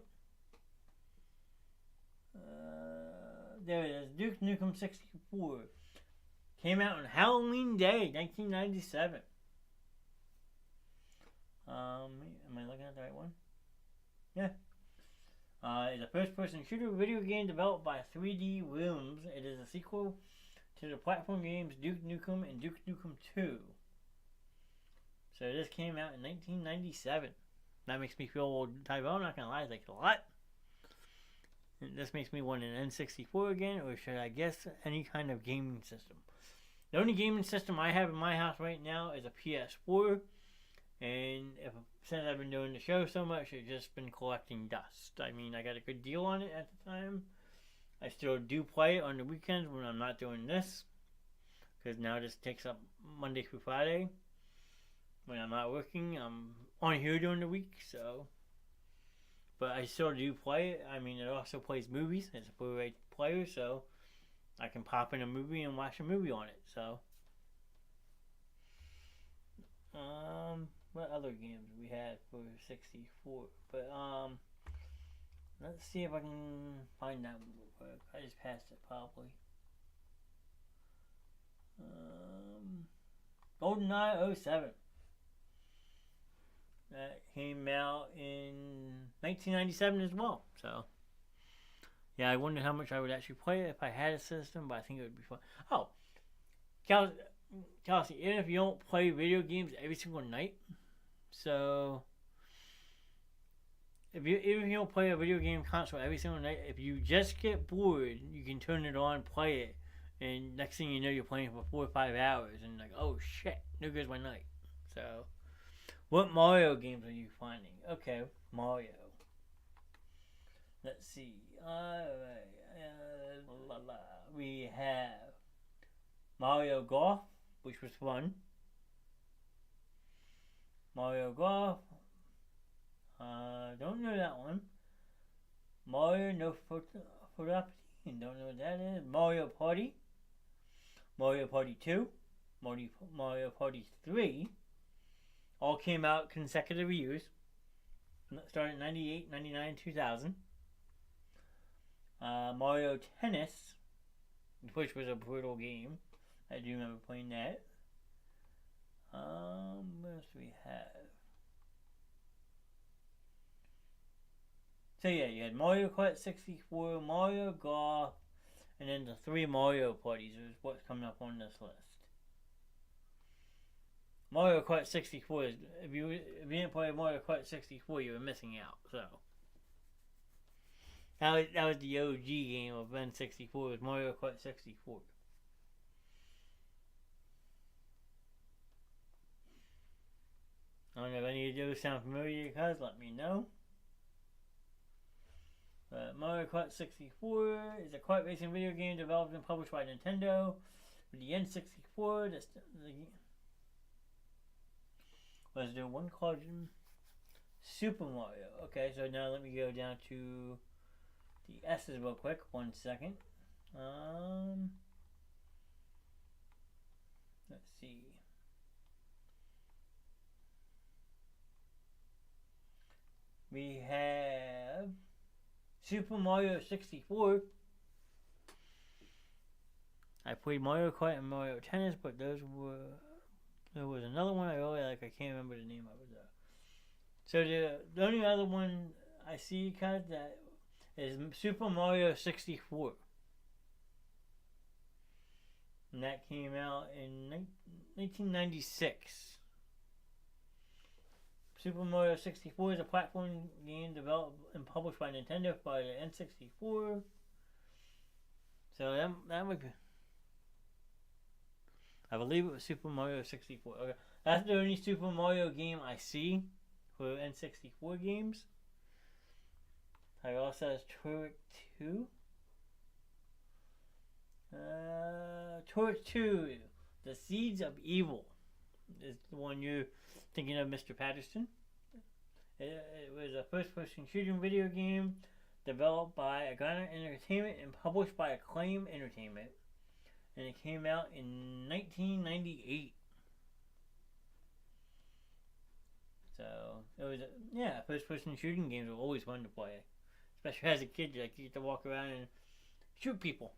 There it is. Duke Nukem 64. Came out on Halloween Day, 1997. Am I looking at the right one? Yeah. It's a first-person shooter video game developed by 3D Realms. It is a sequel to the platform games Duke Nukem and Duke Nukem 2. So this came out in 1997. That makes me feel old. Tyrell, I'm not gonna lie, thanks a lot. And this makes me want an N64 again, or should I guess any kind of gaming system? The only gaming system I have in my house right now is a PS4. And since I've been doing the show so much, it's just been collecting dust. I mean, I got a good deal on it at the time. I still do play it on the weekends when I'm not doing this. Because now this takes up Monday through Friday. When I'm not working, I'm on here during the week, so. But I still do play it. I mean, it also plays movies. It's a Blu-ray player, so I can pop in a movie and watch a movie on it, so. What other games we had for 64? But let's see if I can find that one real quick. I just passed it probably. GoldenEye 07. That came out in 1997 as well. So yeah, I wondered how much I would actually play it if I had a system, but I think it would be fun. Oh, Kelsey, even if you don't play video games every single night, so even if you don't play a video game console every single night, if you just get bored, you can turn it on, play it, and next thing you know, you're playing for 4 or 5 hours, and like, oh shit, there goes my night. So, what Mario games are you finding? Okay, Mario. Let's see. Alright, we have Mario Golf, which was fun. Mario Golf. Don't know that one. Mario No Furapti. Don't know what that is. Mario Party. Mario Party 2. Mario Party 3. All came out consecutive years. Started in 98, 99, 2000. Mario Tennis, which was a brutal game. I do remember playing that. What else do we have? So yeah, you had Mario Kart 64, Mario Golf, and then the 3 Mario parties is what's coming up on this list. Mario Kart 64 is, if you didn't play Mario Kart 64, you were missing out. So that was the OG game of N64, was Mario Kart 64. I don't know if any of those sound familiar, guys. Let me know. Mario Kart 64 is a kart racing video game developed and published by Nintendo. With the N64, Was there one called Super Mario? Okay, so now let me go down to the S's real quick. 1 second. Let's see. We have Super Mario 64. I played Mario Kart and Mario Tennis, but there was another one I really like. I can't remember the name of it though. So the only other one I see kind of that is Super Mario 64. And that came out in 1996. Super Mario 64 is a platform game developed and published by Nintendo for the N64. So that would be... I believe it was Super Mario 64. Okay, that's the only Super Mario game I see for N64 games. I also has Turok 2. Turok 2, The Seeds of Evil is the one you're thinking of, Mr. Patterson. It was a first-person shooting video game developed by Agana Entertainment and published by Acclaim Entertainment. And it came out in 1998. So, it was, first-person shooting games were always fun to play. Especially as a kid, you get to walk around and shoot people.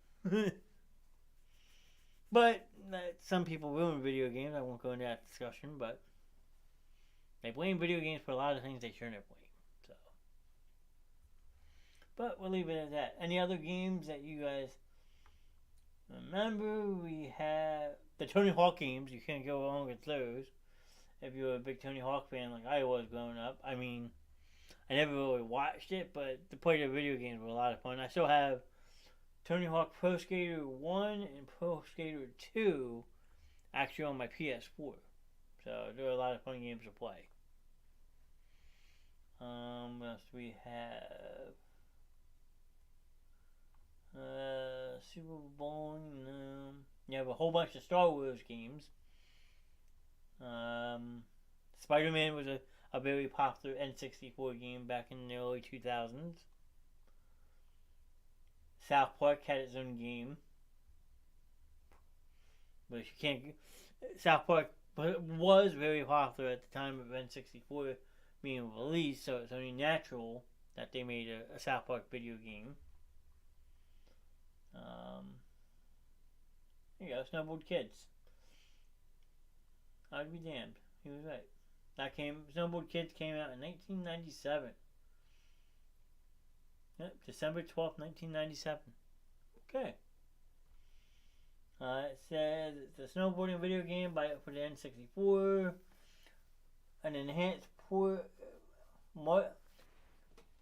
But some people ruin video games. I won't go into that discussion, but they blame video games for a lot of things they shouldn't have blamed. So, but we'll leave it at that. Any other games that you guys remember? We have the Tony Hawk games. You can't go wrong with those. If you're a big Tony Hawk fan like I was growing up. I mean, I never really watched it, but to play the video games were a lot of fun. I still have Tony Hawk Pro Skater 1 and Pro Skater 2 actually on my PS4. So there are a lot of fun games to play. What else do we have? Super Bowl. You have a whole bunch of Star Wars games. Spider-Man was a very popular N64 game back in the early 2000s. South Park had its own game. But you can't... South Park was very popular at the time of N64 being released, so it's only natural that they made a South Park video game. There you go, Snowboard Kids. I'd be damned. He was right. Snowboard Kids came out in 1997. Yep, December 12th, 1997. Okay. It says it's a snowboarding video game for the N64. An enhanced port.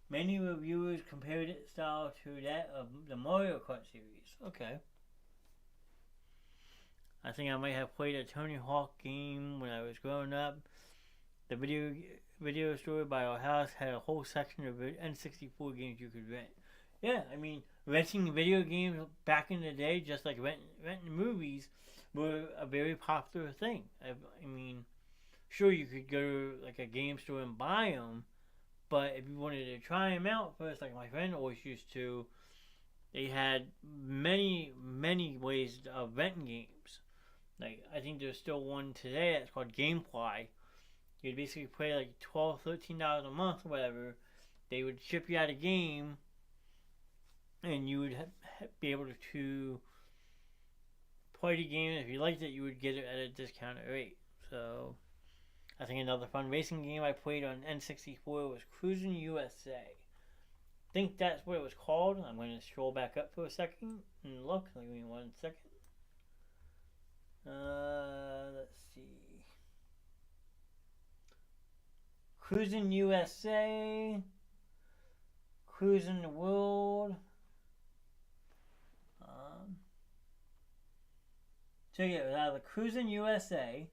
Many reviewers compared its style to that of the Mario Kart series. Okay. I think I might have played a Tony Hawk game when I was growing up. The video store by our house had a whole section of N64 games you could rent. Yeah, I mean, renting video games back in the day, just like renting movies, were a very popular thing. I mean, sure, you could go to like a game store and buy them, but if you wanted to try them out first, like my friend always used to, they had many, many ways of renting games. Like, I think there's still one today that's called GameFly. You'd basically pay like $12, $13 a month or whatever. They would ship you out a game, and you would be able to play the game. If you liked it, you would get it at a discounted rate. So, I think another fun racing game I played on N64 was Cruis'n USA. I think that's what it was called. I'm going to scroll back up for a second and look. Give me 1 second. Let's see. Cruis'n USA. Cruis'n the World. So yeah, it was either Cruis'n USA,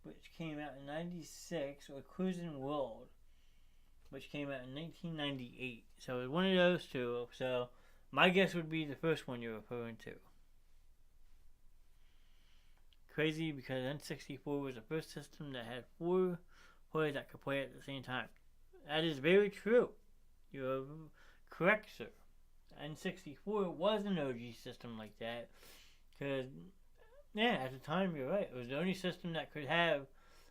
which came out in 96, or Cruis'n World, which came out in 1998. So it was one of those two. So my guess would be the first one you're referring to. crazy because N64 was the first system that had 4 players that could play at the same time. That is very true. You're correct, sir. N64 was an OG system like that. Because, yeah, at the time, you're right. It was the only system that could have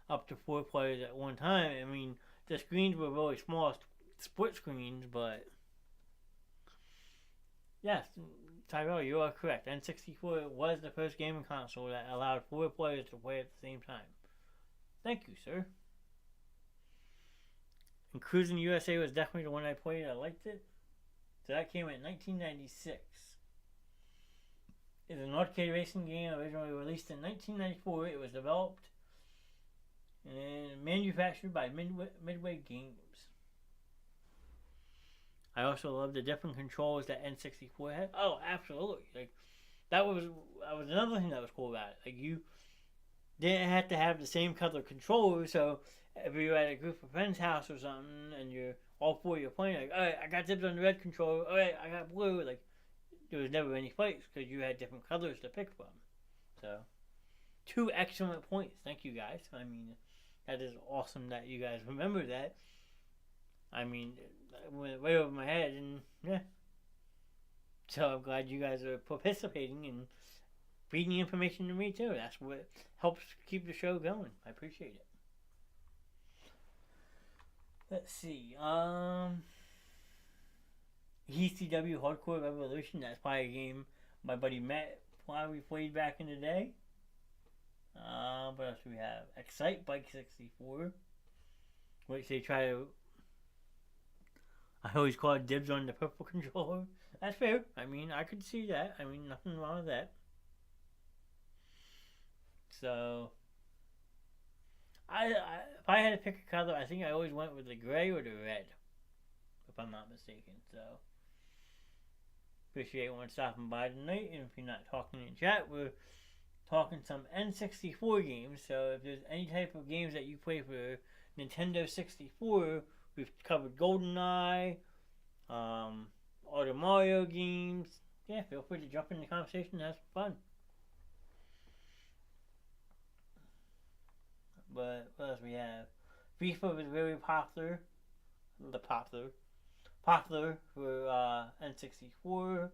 up to 4 players at one time. I mean, the screens were really small, split screens, but yes, Tyrell, you are correct. N64 was the first gaming console that allowed 4 players to play at the same time. Thank you, sir. And Cruising USA was definitely the one I played. I liked it. So that came in 1996. It's an arcade racing game originally released in 1994. It was developed and manufactured by Midway Games. I also love the different controls that N64 had. Oh, absolutely! Like that was another thing that was cool about it. Like you didn't have to have the same color controllers. So if you were at a group of friends' house or something, and you're all 4 you're playing, like, all right, I got dibs on the red controller. All right, I got blue. Like there was never any fights because you had different colors to pick from. So 2 excellent points. Thank you guys. I mean, that is awesome that you guys remember that. I mean, it went way over my head, and yeah. So I'm glad you guys are participating and feeding information to me too. That's what helps keep the show going. I appreciate it. Let's see. ECW Hardcore Revolution. That's probably a game my buddy Matt probably played back in the day. What else do we have? Excite Bike 64. Which they try to... I always call it dibs on the purple controller. That's fair. I mean, I could see that. I mean, nothing wrong with that. So, if I had to pick a color, I think I always went with the gray or the red, if I'm not mistaken. So, appreciate everyone stopping by tonight. And if you're not talking in chat, we're talking some N64 games. So, if there's any type of games that you play for Nintendo 64, we've covered GoldenEye, all the Mario games. Yeah, feel free to jump in the conversation and have some fun. But what else we have? FIFA was very popular. Popular for N64.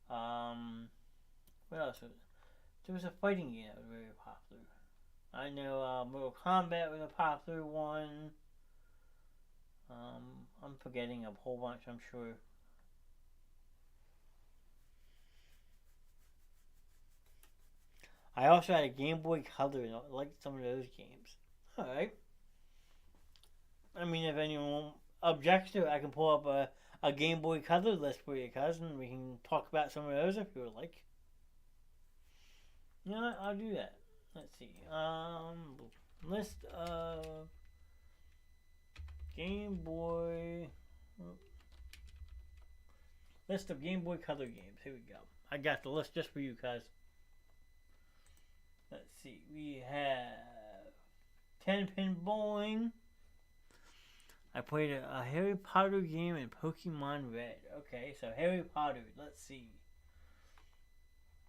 What else was it? There was a fighting game that was very popular. I know Mortal Kombat was a popular one. I'm forgetting a whole bunch, I'm sure. I also had a Game Boy Color and I liked some of those games. Alright. I mean, if anyone objects to it, I can pull up a Game Boy Color list for you, cousin. We can talk about some of those if you would like. You know what? I'll do that. Let's see. List of Game Boy... List of Game Boy Color games. Here we go. I got the list just for you, cuz. Let's see. We have 10-pin bowling. I played a Harry Potter game and Pokemon Red. Okay, so Harry Potter. Let's see.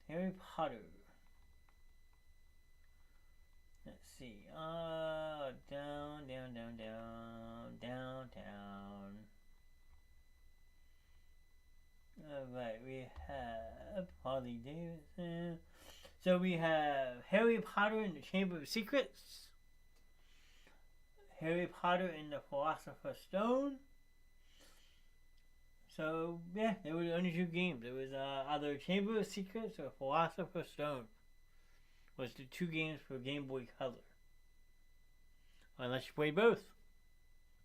Harry Potter. Let's see. Down. Alright, we have Harley Davidson. So we have Harry Potter and the Chamber of Secrets. Harry Potter and the Philosopher's Stone. So, yeah, there were only 2 games. There was either Chamber of Secrets or Philosopher's Stone. Was the 2 games for Game Boy Color. Unless you play both.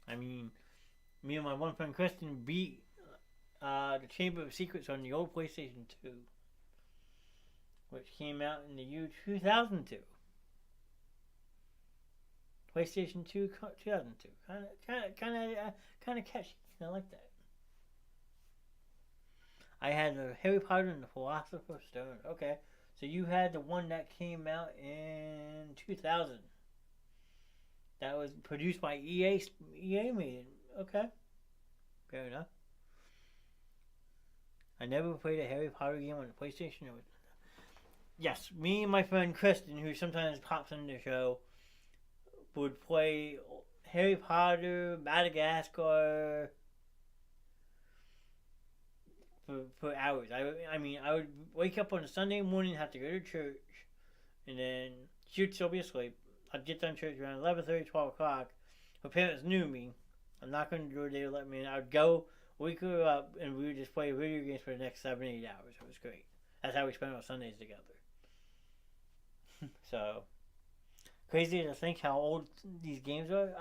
I mean, me and my one friend Kristen beat the Chamber of Secrets on the old PlayStation 2. Which came out in the year 2002. PlayStation 2, 2002. Kind of catchy. I like that. I had the Harry Potter and the Philosopher's Stone. Okay, so you had the one that came out in 2000. That was produced by EA. EA made it. Okay, fair enough. I never played a Harry Potter game on the PlayStation. yes, me and my friend Kristen, who sometimes pops in the show, would play Harry Potter, Madagascar for hours. I mean, I would wake up on a Sunday morning, have to go to church, and then she'd still be asleep. I'd get done church around 11:30, 12 o'clock. Her parents knew me. I'm not going to do it. They would let me in. I would go, wake her up, and we would just play video games for the next 7, 8 hours. It was great. That's how we spent our Sundays together. So, crazy to think how old these games are.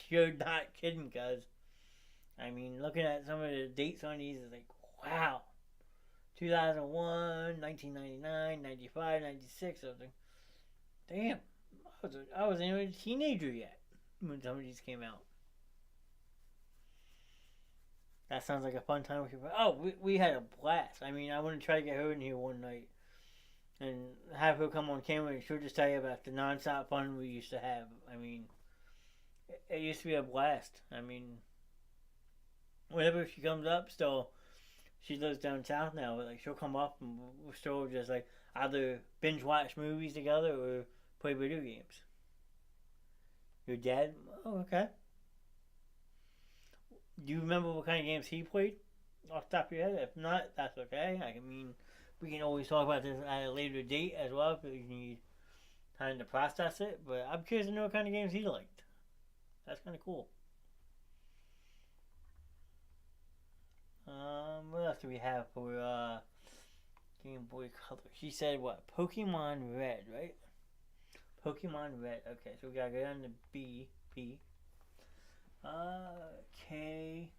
You're not kidding, because, I mean, looking at some of the dates on these is like, wow. 2001, 1999, 95, 96, something. Damn. I wasn't even a teenager yet when some of these came out. That sounds like a fun time. We had a blast. I mean, I want to try to get her in here one night and have her come on camera, and she'll just tell you about the non-stop fun we used to have. I mean, it used to be a blast. I mean, whenever she comes up, still, she lives down south now, but like she'll come up and we'll still just like either binge watch movies together or play video games. Your dad? Oh, okay. Do you remember what kind of games he played off the top of your head? If not, that's okay. I mean, we can always talk about this at a later date as well if you need time to process it. But I'm curious to know what kind of games he liked. That's kind of cool. What else do we have for Game Boy Color? She said what? Pokemon Red, right? Pokemon Red. Okay, so we gotta go down to B. P. K.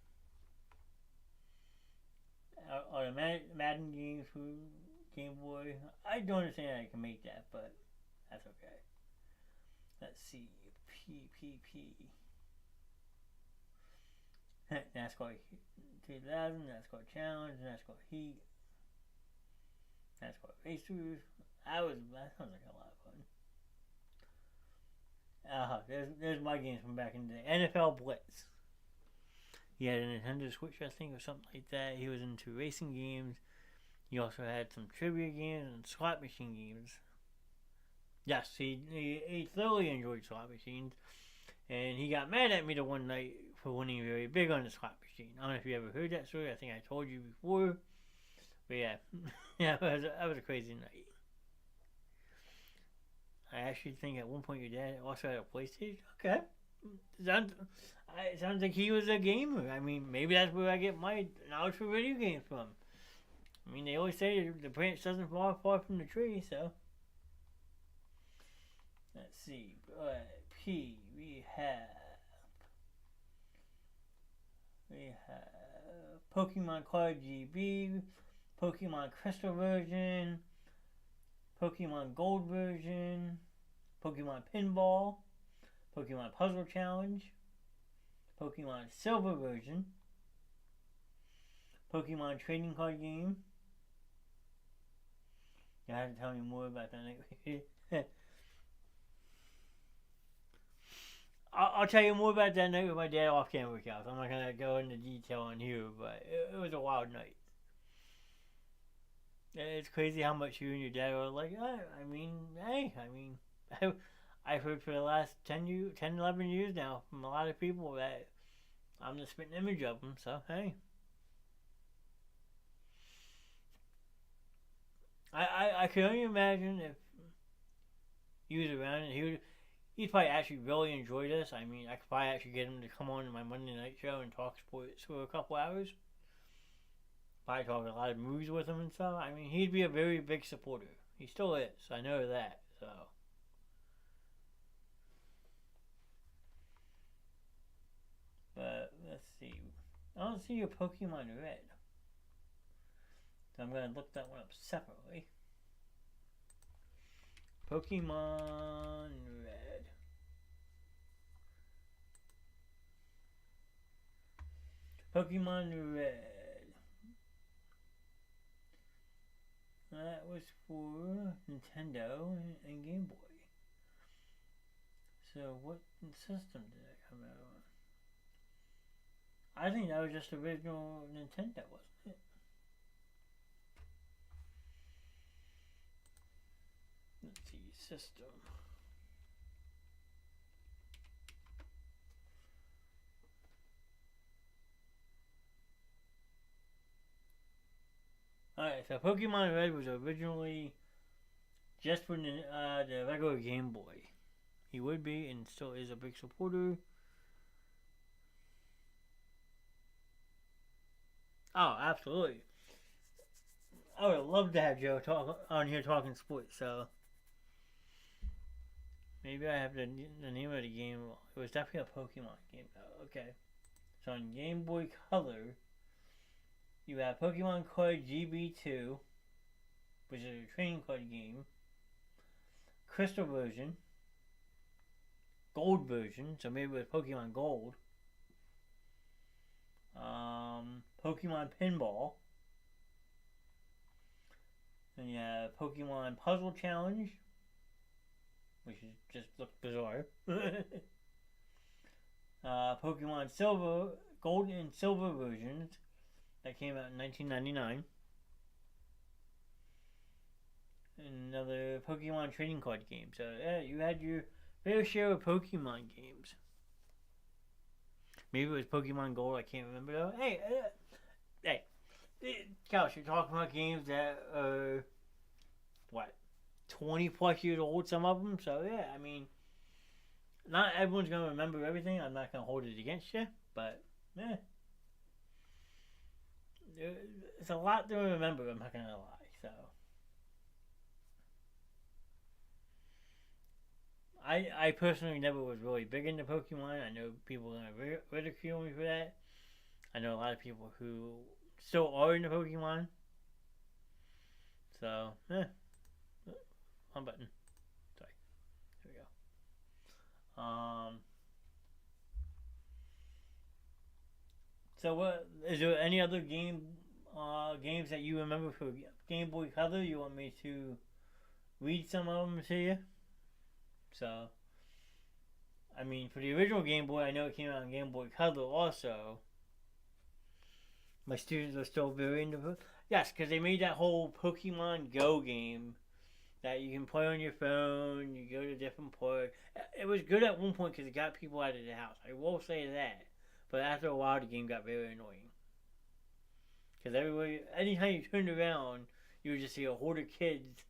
Madden games for Game Boy. I don't understand how I can make that, but that's okay. Let's see. P. NASCAR 2000, NASCAR Challenge, NASCAR Heat, NASCAR Racers. That sounds like a lot of fun. There's my games from back in the day. NFL Blitz. He had a Nintendo Switch, I think, or something like that. He was into racing games. He also had some trivia games and slot machine games. Yes, he thoroughly enjoyed slot machines. And he got mad at me the one night for winning very big on the slot machine. I don't know if you ever heard that story. I think I told you before. But yeah, that was a crazy night. I actually think at one point your dad also had a PlayStation. Okay. It sounds like he was a gamer. I mean, maybe that's where I get my knowledge for video games from. I mean, they always say the branch doesn't fall far from the tree, so. Let's see. P. We have Pokemon Card GB, Pokemon Crystal version, Pokemon Gold version, Pokemon Pinball, Pokemon Puzzle Challenge, Pokemon Silver version, Pokemon Trading Card Game. You have to tell me more about that. I'll tell you more about that night with my dad off camera, Cal. I'm not going to go into detail on here, but it was a wild night. It's crazy how much you and your dad were like, I've heard for the last 10, 11 years now from a lot of people that I'm the spitting image of them, so hey. I can only imagine if he was around and he'd probably actually really enjoy this. I mean, I could probably actually get him to come on my Monday night show and talk sports for a couple hours. Probably talk a lot of movies with him and stuff. I mean, he'd be a very big supporter. He still is. I know that. So. But let's see. I don't see your Pokemon Red. So I'm going to look that one up separately. Pokemon Red. Pokemon Red. That was for Nintendo and Game Boy. So what system did it come out on? I think that was just original Nintendo, wasn't it? system. Alright, so Pokemon Red was originally just for the regular Game Boy. He would be and still is a big supporter. Oh, absolutely. I would love to have Joe talk on here talking sports, so maybe I have the name of the game. It was definitely a Pokemon game. Oh, okay. So on Game Boy Color, you have Pokemon Card GB2, which is a training card game, Crystal version, Gold version, so maybe with Pokemon Gold, Pokemon Pinball, then you have Pokemon Puzzle Challenge, which is, just looks bizarre. Pokemon Silver, Gold and Silver versions that came out in 1999. Another Pokemon trading card game. So yeah, you had your fair share of Pokemon games. Maybe it was Pokemon Gold. I can't remember though. Hey, gosh, you're talking about games that are what 20 plus years old. Some of them. So yeah, I mean, not everyone's gonna remember everything. I'm not gonna hold it against you, but yeah, it's a lot to remember. I'm not gonna lie. So. I personally never was really big into Pokemon. I know people are going to ridicule me for that. I know a lot of people who still are into Pokemon. So, one button. Sorry. There we go. So what, is there any other games that you remember for Game Boy Color? You want me to read some of them to you? So, I mean, for the original Game Boy, I know it came out on Game Boy Color also. My students are still very into it. Yes, because they made that whole Pokemon Go game that you can play on your phone, you go to different parks. It was good at one point because it got people out of the house. I will say that. But after a while, the game got very annoying. Because anytime you turned around, you would just see a horde of kids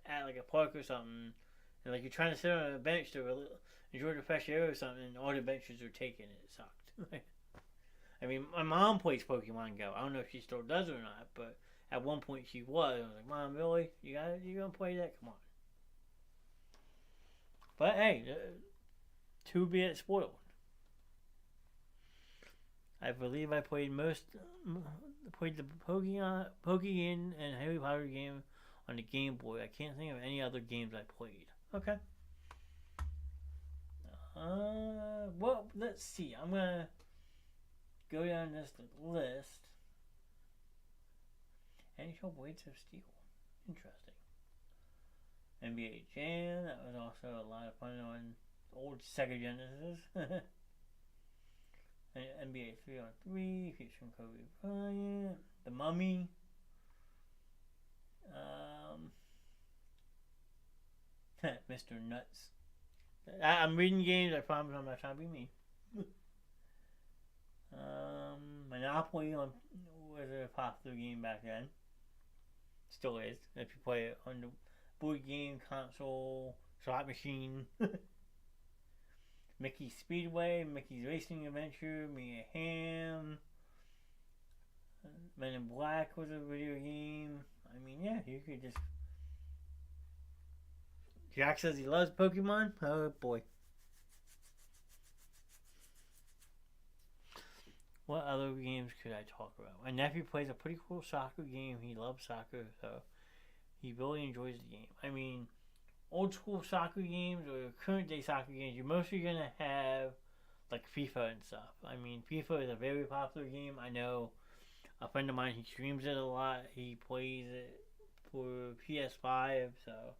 at like a park or something. And like you're trying to sit on a bench to enjoy the fresh air or something, and all the benches are taken, and it sucked. I mean, my mom plays Pokemon Go. I don't know if she still does or not, but at one point she was. I was like, Mom, really? You gonna play that? Come on. But hey, to be it spoiled. I believe I played the Pokemon and Harry Potter game on the Game Boy. I can't think of any other games I played. Okay. Well, let's see. I'm gonna go down this list. NHL Blades of Steel. Interesting. NBA Jam. That was also a lot of fun on old Sega Genesis. NBA 3-on-3. Featuring Kobe Bryant. The Mummy. Mr. Nuts. I'm reading games. I promise I'm not trying to be mean. Monopoly was a popular game back then. Still is. If you play it on the board game, console, slot machine. Mickey's Speedway, Mickey's Racing Adventure, Mia Hamm. Men in Black was a video game. I mean, yeah, you could just... Jack says he loves Pokemon? Oh, boy. What other games could I talk about? My nephew plays a pretty cool soccer game. He loves soccer, so he really enjoys the game. I mean, old school soccer games or current day soccer games, you're mostly going to have like FIFA and stuff. I mean, FIFA is a very popular game. I know a friend of mine, he streams it a lot. He plays it for PS5, so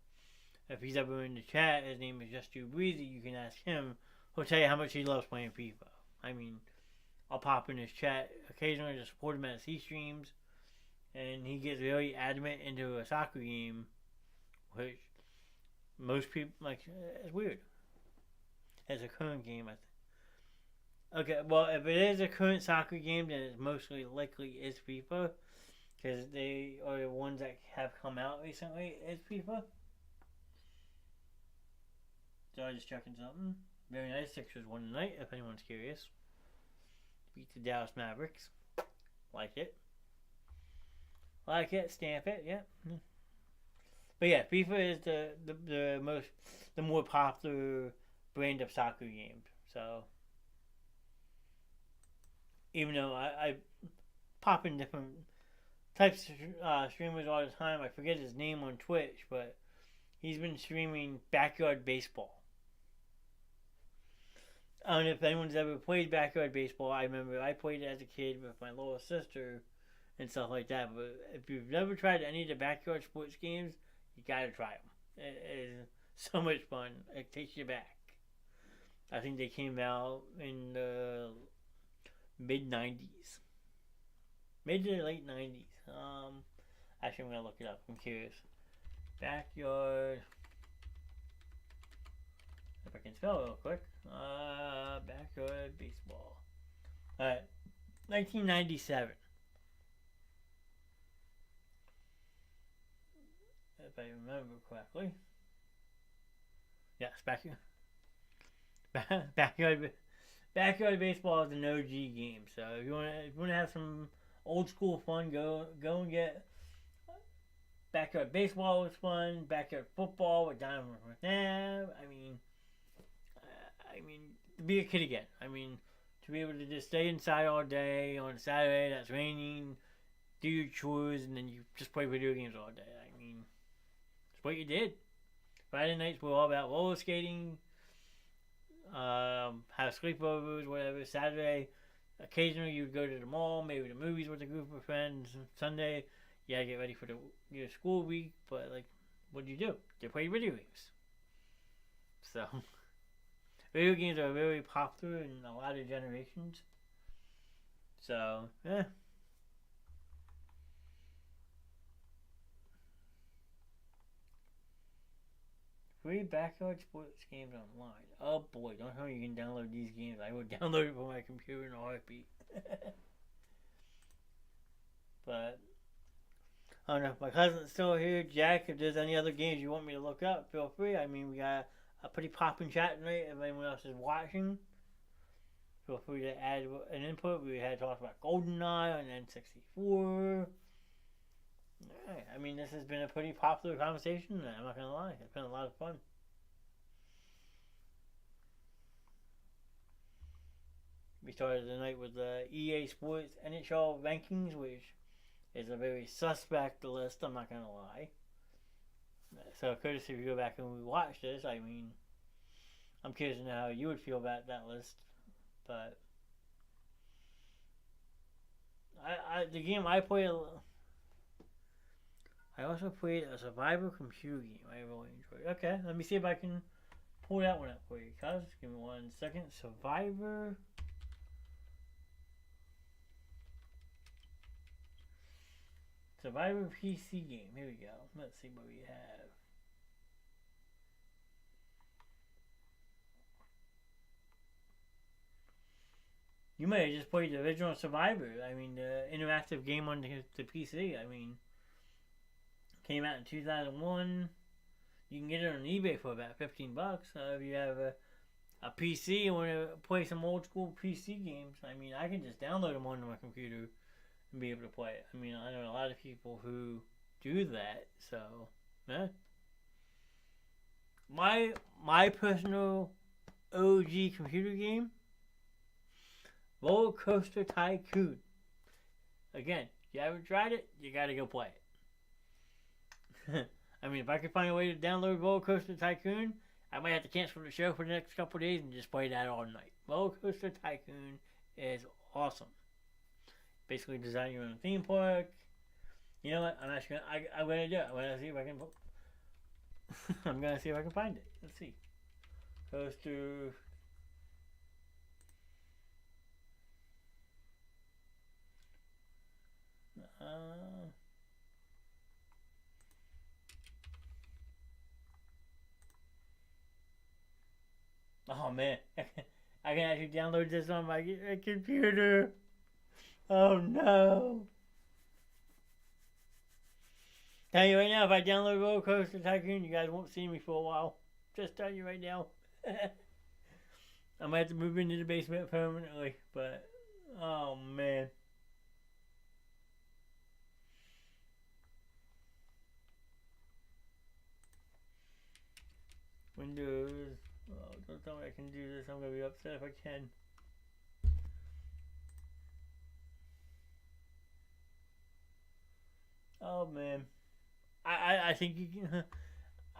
if he's ever in the chat, his name is Just Too Breezy. You can ask him. He'll tell you how much he loves playing FIFA. I mean, I'll pop in his chat occasionally to support him as he streams, and he gets very adamant into a soccer game, which most people like it's weird. It's a current game. Okay, well, if it is a current soccer game, then it mostly likely is FIFA because they are the ones that have come out recently. Is FIFA. So I just checking something. Very nice. Sixers won tonight. If anyone's curious, beat the Dallas Mavericks. Like it. Like it. Stamp it. Yeah. But yeah, FIFA is the more popular brand of soccer games. So even though I pop in different types of streamers all the time, I forget his name on Twitch, but he's been streaming Backyard Baseball. I don't know if anyone's ever played Backyard Baseball. I remember I played it as a kid with my little sister and stuff like that. But if you've never tried any of the backyard sports games, you gotta try them. It is so much fun. It takes you back. I think they came out in the mid-90s. Mid to late 90s. Actually, I'm gonna look it up. I'm curious. Backyard. If I can spell it real quick. Backyard baseball. Alright. 1997. If I remember correctly. Yes, backyard baseball is an OG game. So if you wanna have some old school fun, go and get backyard baseball was fun. Backyard football with Donovan McNabb. I mean, to be a kid again. I mean, to be able to just stay inside all day on a Saturday that's raining, do your chores, and then you just play video games all day. I mean, it's what you did. Friday nights were all about roller skating, have sleepovers, whatever. Saturday, occasionally you would go to the mall, maybe the movies with a group of friends. Sunday, you gotta get ready for your school week, but like, what do? You play video games. So, video games are very popular in a lot of generations. So, yeah. Free backyard sports games online. Oh boy, don't tell me you can download these games. I will download it from my computer in a heartbeat. But, I don't know. My cousin's still here. Jack, if there's any other games you want me to look up, feel free. I mean, we got a pretty poppin' chat tonight. If anyone else is watching, feel free to add an input. We had talked about GoldenEye on N64. I mean, this has been a pretty popular conversation. I'm not gonna lie, it's been a lot of fun. We started the night with the EA Sports NHL rankings, which is a very suspect list. I'm not gonna lie. So, courtesy if you go back and we watch this, I mean, I'm curious to know how you would feel about that list. But the game I played. I also played a Survivor computer game I really enjoyed. Okay, let me see if I can pull that one up for you, cuz. Give me 1 second. Survivor PC game. Here we go. Let's see what we have. You might have just played the original Survivor. I mean, the interactive game on the PC. I mean, came out in 2001. You can get it on eBay for about $15. If you have a PC and want to play some old school PC games, I mean, I can just download them onto my computer and be able to play it. I mean, I know a lot of people who do that, so yeah. My personal OG computer game, Roller Coaster Tycoon. Again, if you haven't tried it, you gotta go play it. I mean, if I could find a way to download Roller Coaster Tycoon, I might have to cancel the show for the next couple of days and just play that all night. Roller Coaster Tycoon is awesome. Basically, design your own theme park. You know what? I'm actually I'm gonna do it. I'm gonna see if I can. I'm gonna see if I can find it. Let's see. Coaster. Oh man, I can actually download this on my computer. Oh no. Tell you right now, if I download Roller Coaster Tycoon, you guys won't see me for a while. Just tell you right now. I might have to move into the basement permanently, but oh man. Windows. Oh, don't tell me I can do this. I'm gonna be upset if I can. Oh man. I think you can.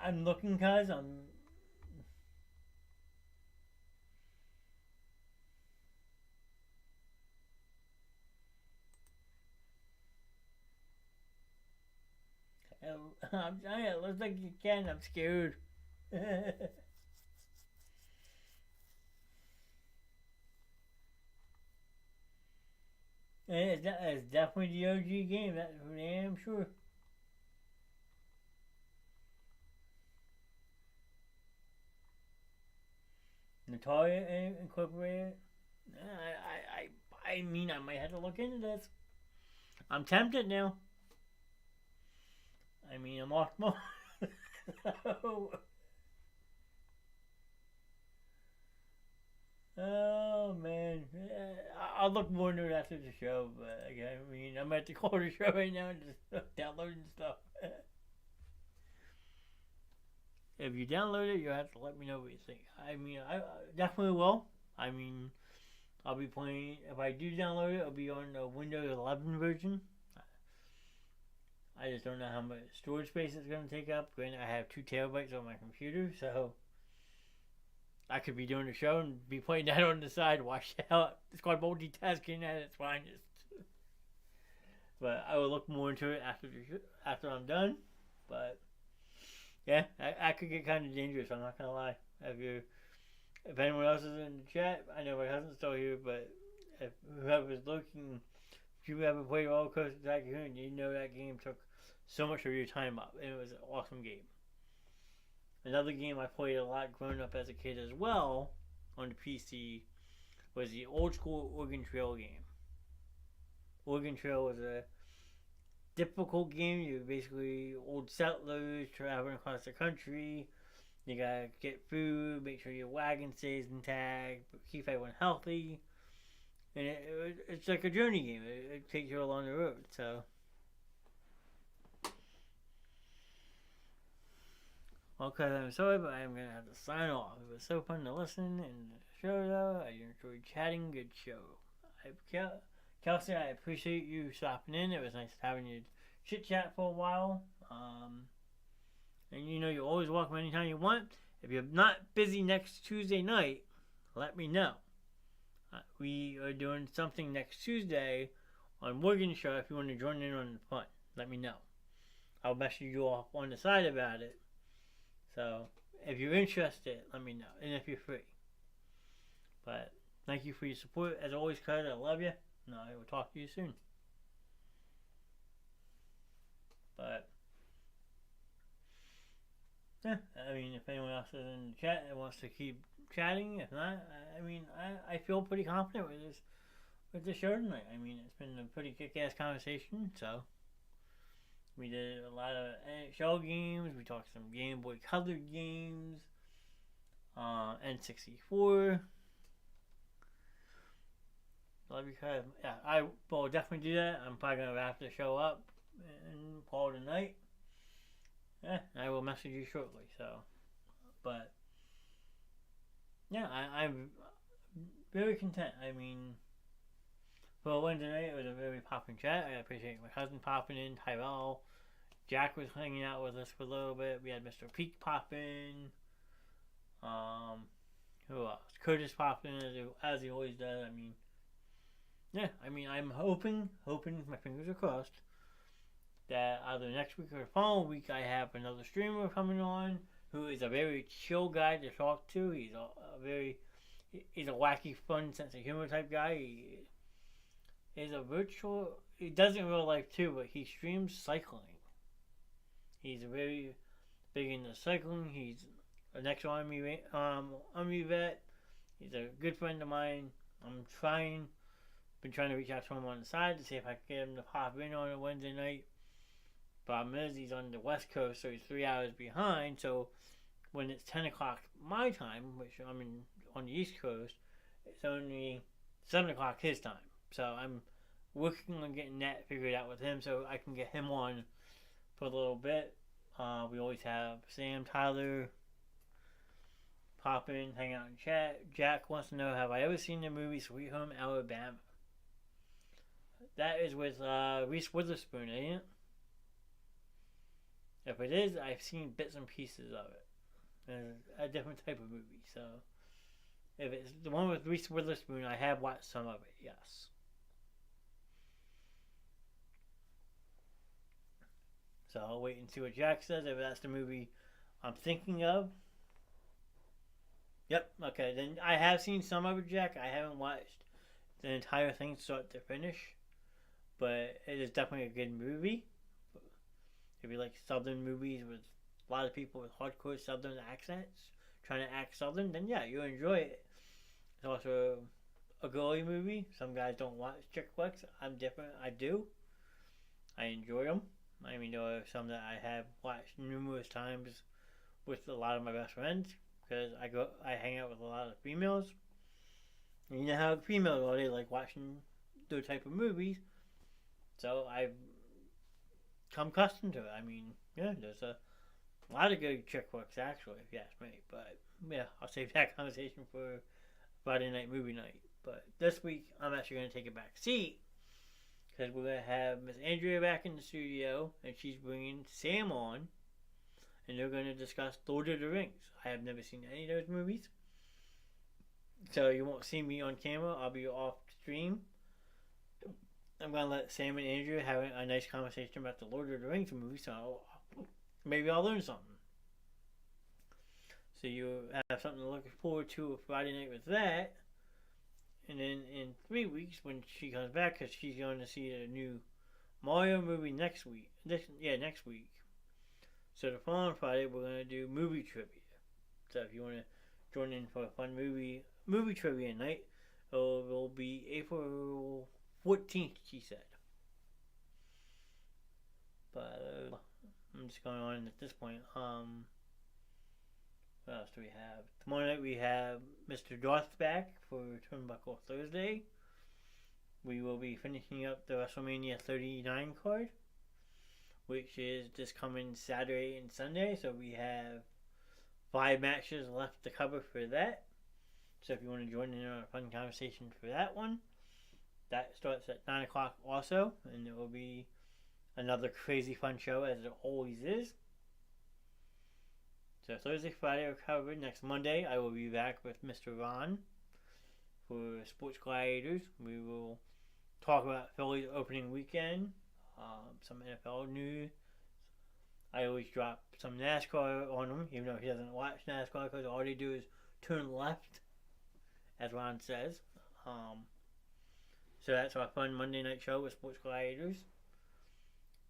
I'm looking, guys. It looks like you can. I'm scared. It's definitely the OG game. That's for damn sure. Natalia Incorporated. I mean, I might have to look into this. I'm tempted now. I mean, I'm locked more. Oh man, I'll look more into it after the show. But I mean, I'm at the call the show right now and just downloading stuff. If you download it, you'll have to let me know what you think. I mean, I definitely will. I mean, I'll be playing. If I do download it, it'll be on the Windows 11 version. I just don't know how much storage space it's going to take up. Granted, I have 2 terabytes on my computer, so I could be doing a show and be playing that on the side. Watch out. It's called multitasking at its finest. But I will look more into it after I'm done. But yeah, I could get kind of dangerous. I'm not gonna lie. If anyone else is in the chat, I know my cousin's still here. But if whoever's looking, if you ever played Roller Coaster Tycoon, you know that game took so much of your time up. And it was an awesome game. Another game I played a lot growing up as a kid as well on the PC was the old school Oregon Trail game. Oregon Trail was a difficult game. You basically old settlers traveling across the country. You gotta get food, make sure your wagon stays intact, keep everyone healthy. And it's like a journey game. It takes you along the road. So okay, I'm sorry, but I'm going to have to sign off. It was so fun to listen and show, though. I enjoyed chatting. Good show. Kelsey, I appreciate you stopping in. It was nice having you chit chat for a while. And you know, you're always welcome anytime you want. If you're not busy next Tuesday night, let me know. We are doing something next Tuesday on Morgan's show. If you want to join in on the fun, let me know. I'll message you off on the side about it. So, if you're interested, let me know. And if you're free. But, thank you for your support. As always, Cuz, I love you. And I will talk to you soon. But, yeah, I mean, if anyone else is in the chat and wants to keep chatting, if not, I mean, I feel pretty confident with this show tonight. I mean, it's been a pretty kick-ass conversation, so. We did a lot of NHL games. We talked some Game Boy Color games. N64. Love you guys. Yeah, I will definitely do that. I'm probably going to wrap the show up and call it a night. Yeah, I will message you shortly. So, but, yeah, I'm very content. I mean, for Wednesday night, it was a very popping chat. I appreciate my cousin popping in, Tyrell. Jack was hanging out with us for a little bit. We had Mr. Peak pop in. Who else? Curtis popped in as he always does. I mean, yeah. I mean, I'm hoping, my fingers are crossed, that either next week or the following week I have another streamer coming on who is a very chill guy to talk to. He's he's a wacky, fun, sense of humor type guy. He does it in real life too, but he streams cycling. He's very big into cycling. He's an ex-army vet. He's a good friend of mine. Been trying to reach out to him on the side to see if I can get him to pop in on a Wednesday night. Problem is, he's on the West Coast, so he's 3 hours behind. So when it's 10 o'clock my time, which I'm on the East Coast, it's only 7 o'clock his time. So I'm working on getting that figured out with him so I can get him on for a little bit. We always have Sam, Tyler pop in, hang out and chat. Jack wants to know, have I ever seen the movie Sweet Home Alabama? That is with Reese Witherspoon, ain't it? If it is, I've seen bits and pieces of it. It's a different type of movie, so if it's the one with Reese Witherspoon, I have watched some of it, yes. So I'll wait and see what Jack says, if that's the movie I'm thinking of. Yep, okay, then I have seen some of it, Jack. I haven't watched the entire thing start to finish, but it is definitely a good movie. If you like Southern movies with a lot of people with hardcore Southern accents trying to act Southern, then yeah, you'll enjoy it. It's also a girly movie. Some guys don't watch chick flicks. I'm different. I do. I enjoy them. I mean, there are some that I have watched numerous times with a lot of my best friends because I hang out with a lot of females. And you know how females are, they like watching those type of movies. So I've come accustomed to it. I mean, yeah, there's a lot of good chick flicks actually, if you ask me. But yeah, I'll save that conversation for Friday night movie night. But this week, I'm actually going to take a back seat because we're going to have Miss Andrea back in the studio, and she's bringing Sam on, and they're going to discuss Lord of the Rings. I have never seen any of those movies, so you won't see me on camera. I'll be off stream. I'm going to let Sam and Andrea have a nice conversation about the Lord of the Rings movie, so maybe I'll learn something. So you have something to look forward to Friday night with that. And then in 3 weeks, when she comes back, because she's going to see the new Mario movie next week. Next week. So the following Friday, we're going to do movie trivia. So if you want to join in for a fun movie trivia night, it will be April 14th, she said. But I'm just going on at this point. What else do we have? Tomorrow night we have Mr. Darth back for Turnbuckle Thursday. We will be finishing up the WrestleMania 39 card, which is this coming Saturday and Sunday. So we have 5 matches left to cover for that. So if you want to join in on a fun conversation for that one, that starts at 9 o'clock also. And it will be another crazy fun show as it always is. So Thursday, Friday are covered. Next Monday, I will be back with Mr. Ron for Sports Gladiators. We will talk about Philly's opening weekend, some NFL news. I always drop some NASCAR on him, even though he doesn't watch NASCAR, because all they do is turn left, as Ron says. So that's our fun Monday night show with Sports Gladiators.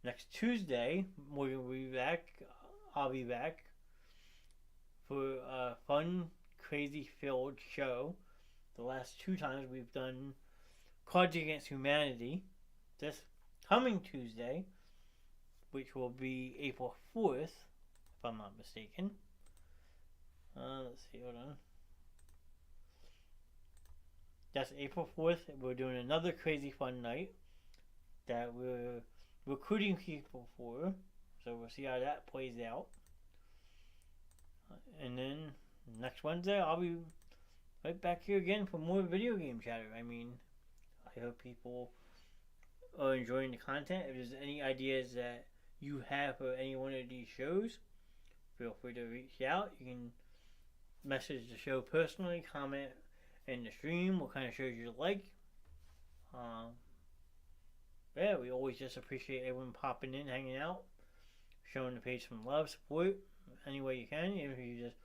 Next Tuesday, we will be back. I'll be back for a fun, crazy-filled show. The last 2 times we've done Cards Against Humanity. This coming Tuesday, which will be April 4th, if I'm not mistaken. Let's see, hold on. That's April 4th. We're doing another crazy fun night that we're recruiting people for. So we'll see how that plays out. And then next Wednesday, I'll be right back here again for more video game chatter. I mean, I hope people are enjoying the content. If there's any ideas that you have for any one of these shows, feel free to reach out. You can message the show personally, comment in the stream what kind of shows you like. Yeah, we always just appreciate everyone popping in, hanging out, showing the page some love, support, any way you can. Even if you just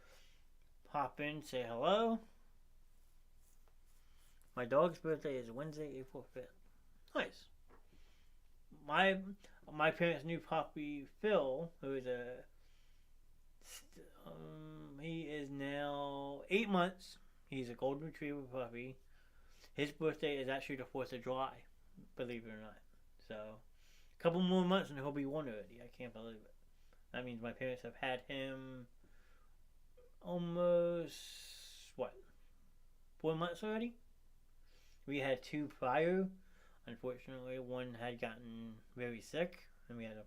pop in, say hello. My dog's birthday is Wednesday, April 5th. Nice. My parents' new puppy, Phil, who is he is now 8 months. He's a golden retriever puppy. His birthday is actually the 4th of July, believe it or not. So, a couple more months and he'll be 1 already. I can't believe it. That means my parents have had him almost, what, 4 months already? We had 2 prior. Unfortunately, one had gotten very sick, and we had to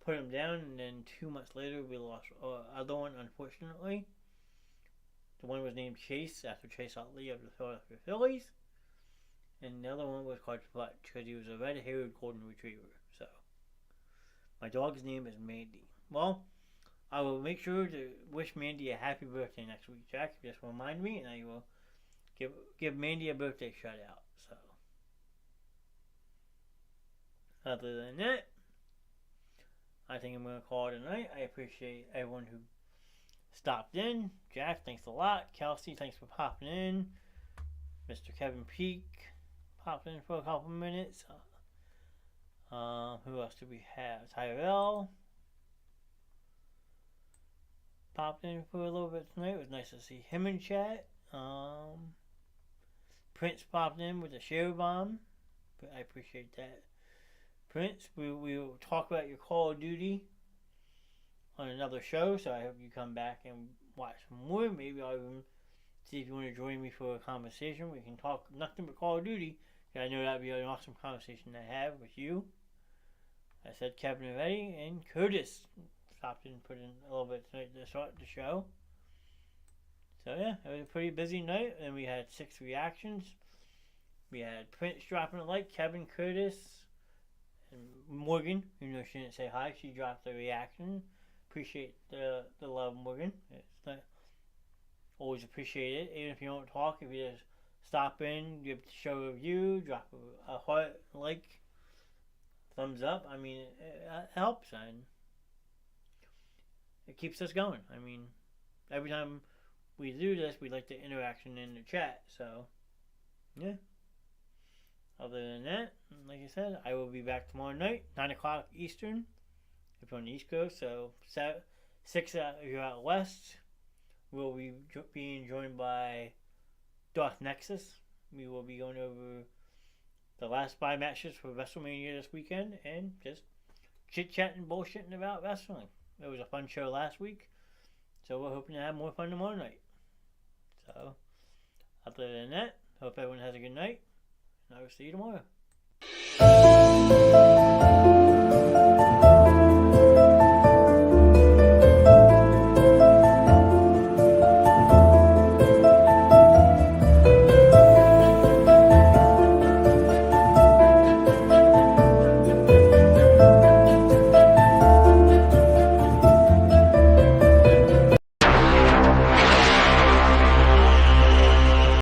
put him down, and then 2 months later, we lost other one, unfortunately. The one was named Chase, after Chase Utley of the Philadelphia Phillies, and the other one was called Fletch, because he was a red-haired golden retriever. So, my dog's name is Mandy. Well, I will make sure to wish Mandy a happy birthday next week, Jack. Just remind me, and I will give Mandy a birthday shout out. So, other than that, I think I'm going to call it a night. I appreciate everyone who stopped in. Jack, thanks a lot. Kelsey, thanks for popping in. Mr. Kevin Peak popped in for a couple minutes. Who else do we have? Tyrell popped in for a little bit tonight. It was nice to see him in chat. Prince popped in with a share bomb. I appreciate that. Prince, we will talk about your Call of Duty on another show, so I hope you come back and watch more. Maybe I'll even see if you want to join me for a conversation. We can talk nothing but Call of Duty. I know that would be an awesome conversation to have with you. I said Kevin already, and Curtis stopped in and put in a little bit tonight to start the show. So yeah, it was a pretty busy night, and we had 6 reactions. We had Prince dropping a like, Kevin, Curtis, and Morgan, even though she didn't say hi, she dropped a reaction. Appreciate the love, Morgan. It's not, always appreciate it. Even if you don't talk, if you just stop in, give the show a review, drop a heart, like, thumbs up. I mean, it helps, and it keeps us going. I mean, every time we do this, we like the interaction in the chat. So, yeah. Other than that, like I said, I will be back tomorrow night, 9 o'clock Eastern, if you're on the East Coast. So, 6 if you're out west. We'll be being joined by Darth Nexus. We will be going over the last 5 matches for WrestleMania this weekend and just chit-chatting, bullshitting about wrestling. It was a fun show last week, so we're hoping to have more fun tomorrow night. So, other than that, hope everyone has a good night, and I will see you tomorrow.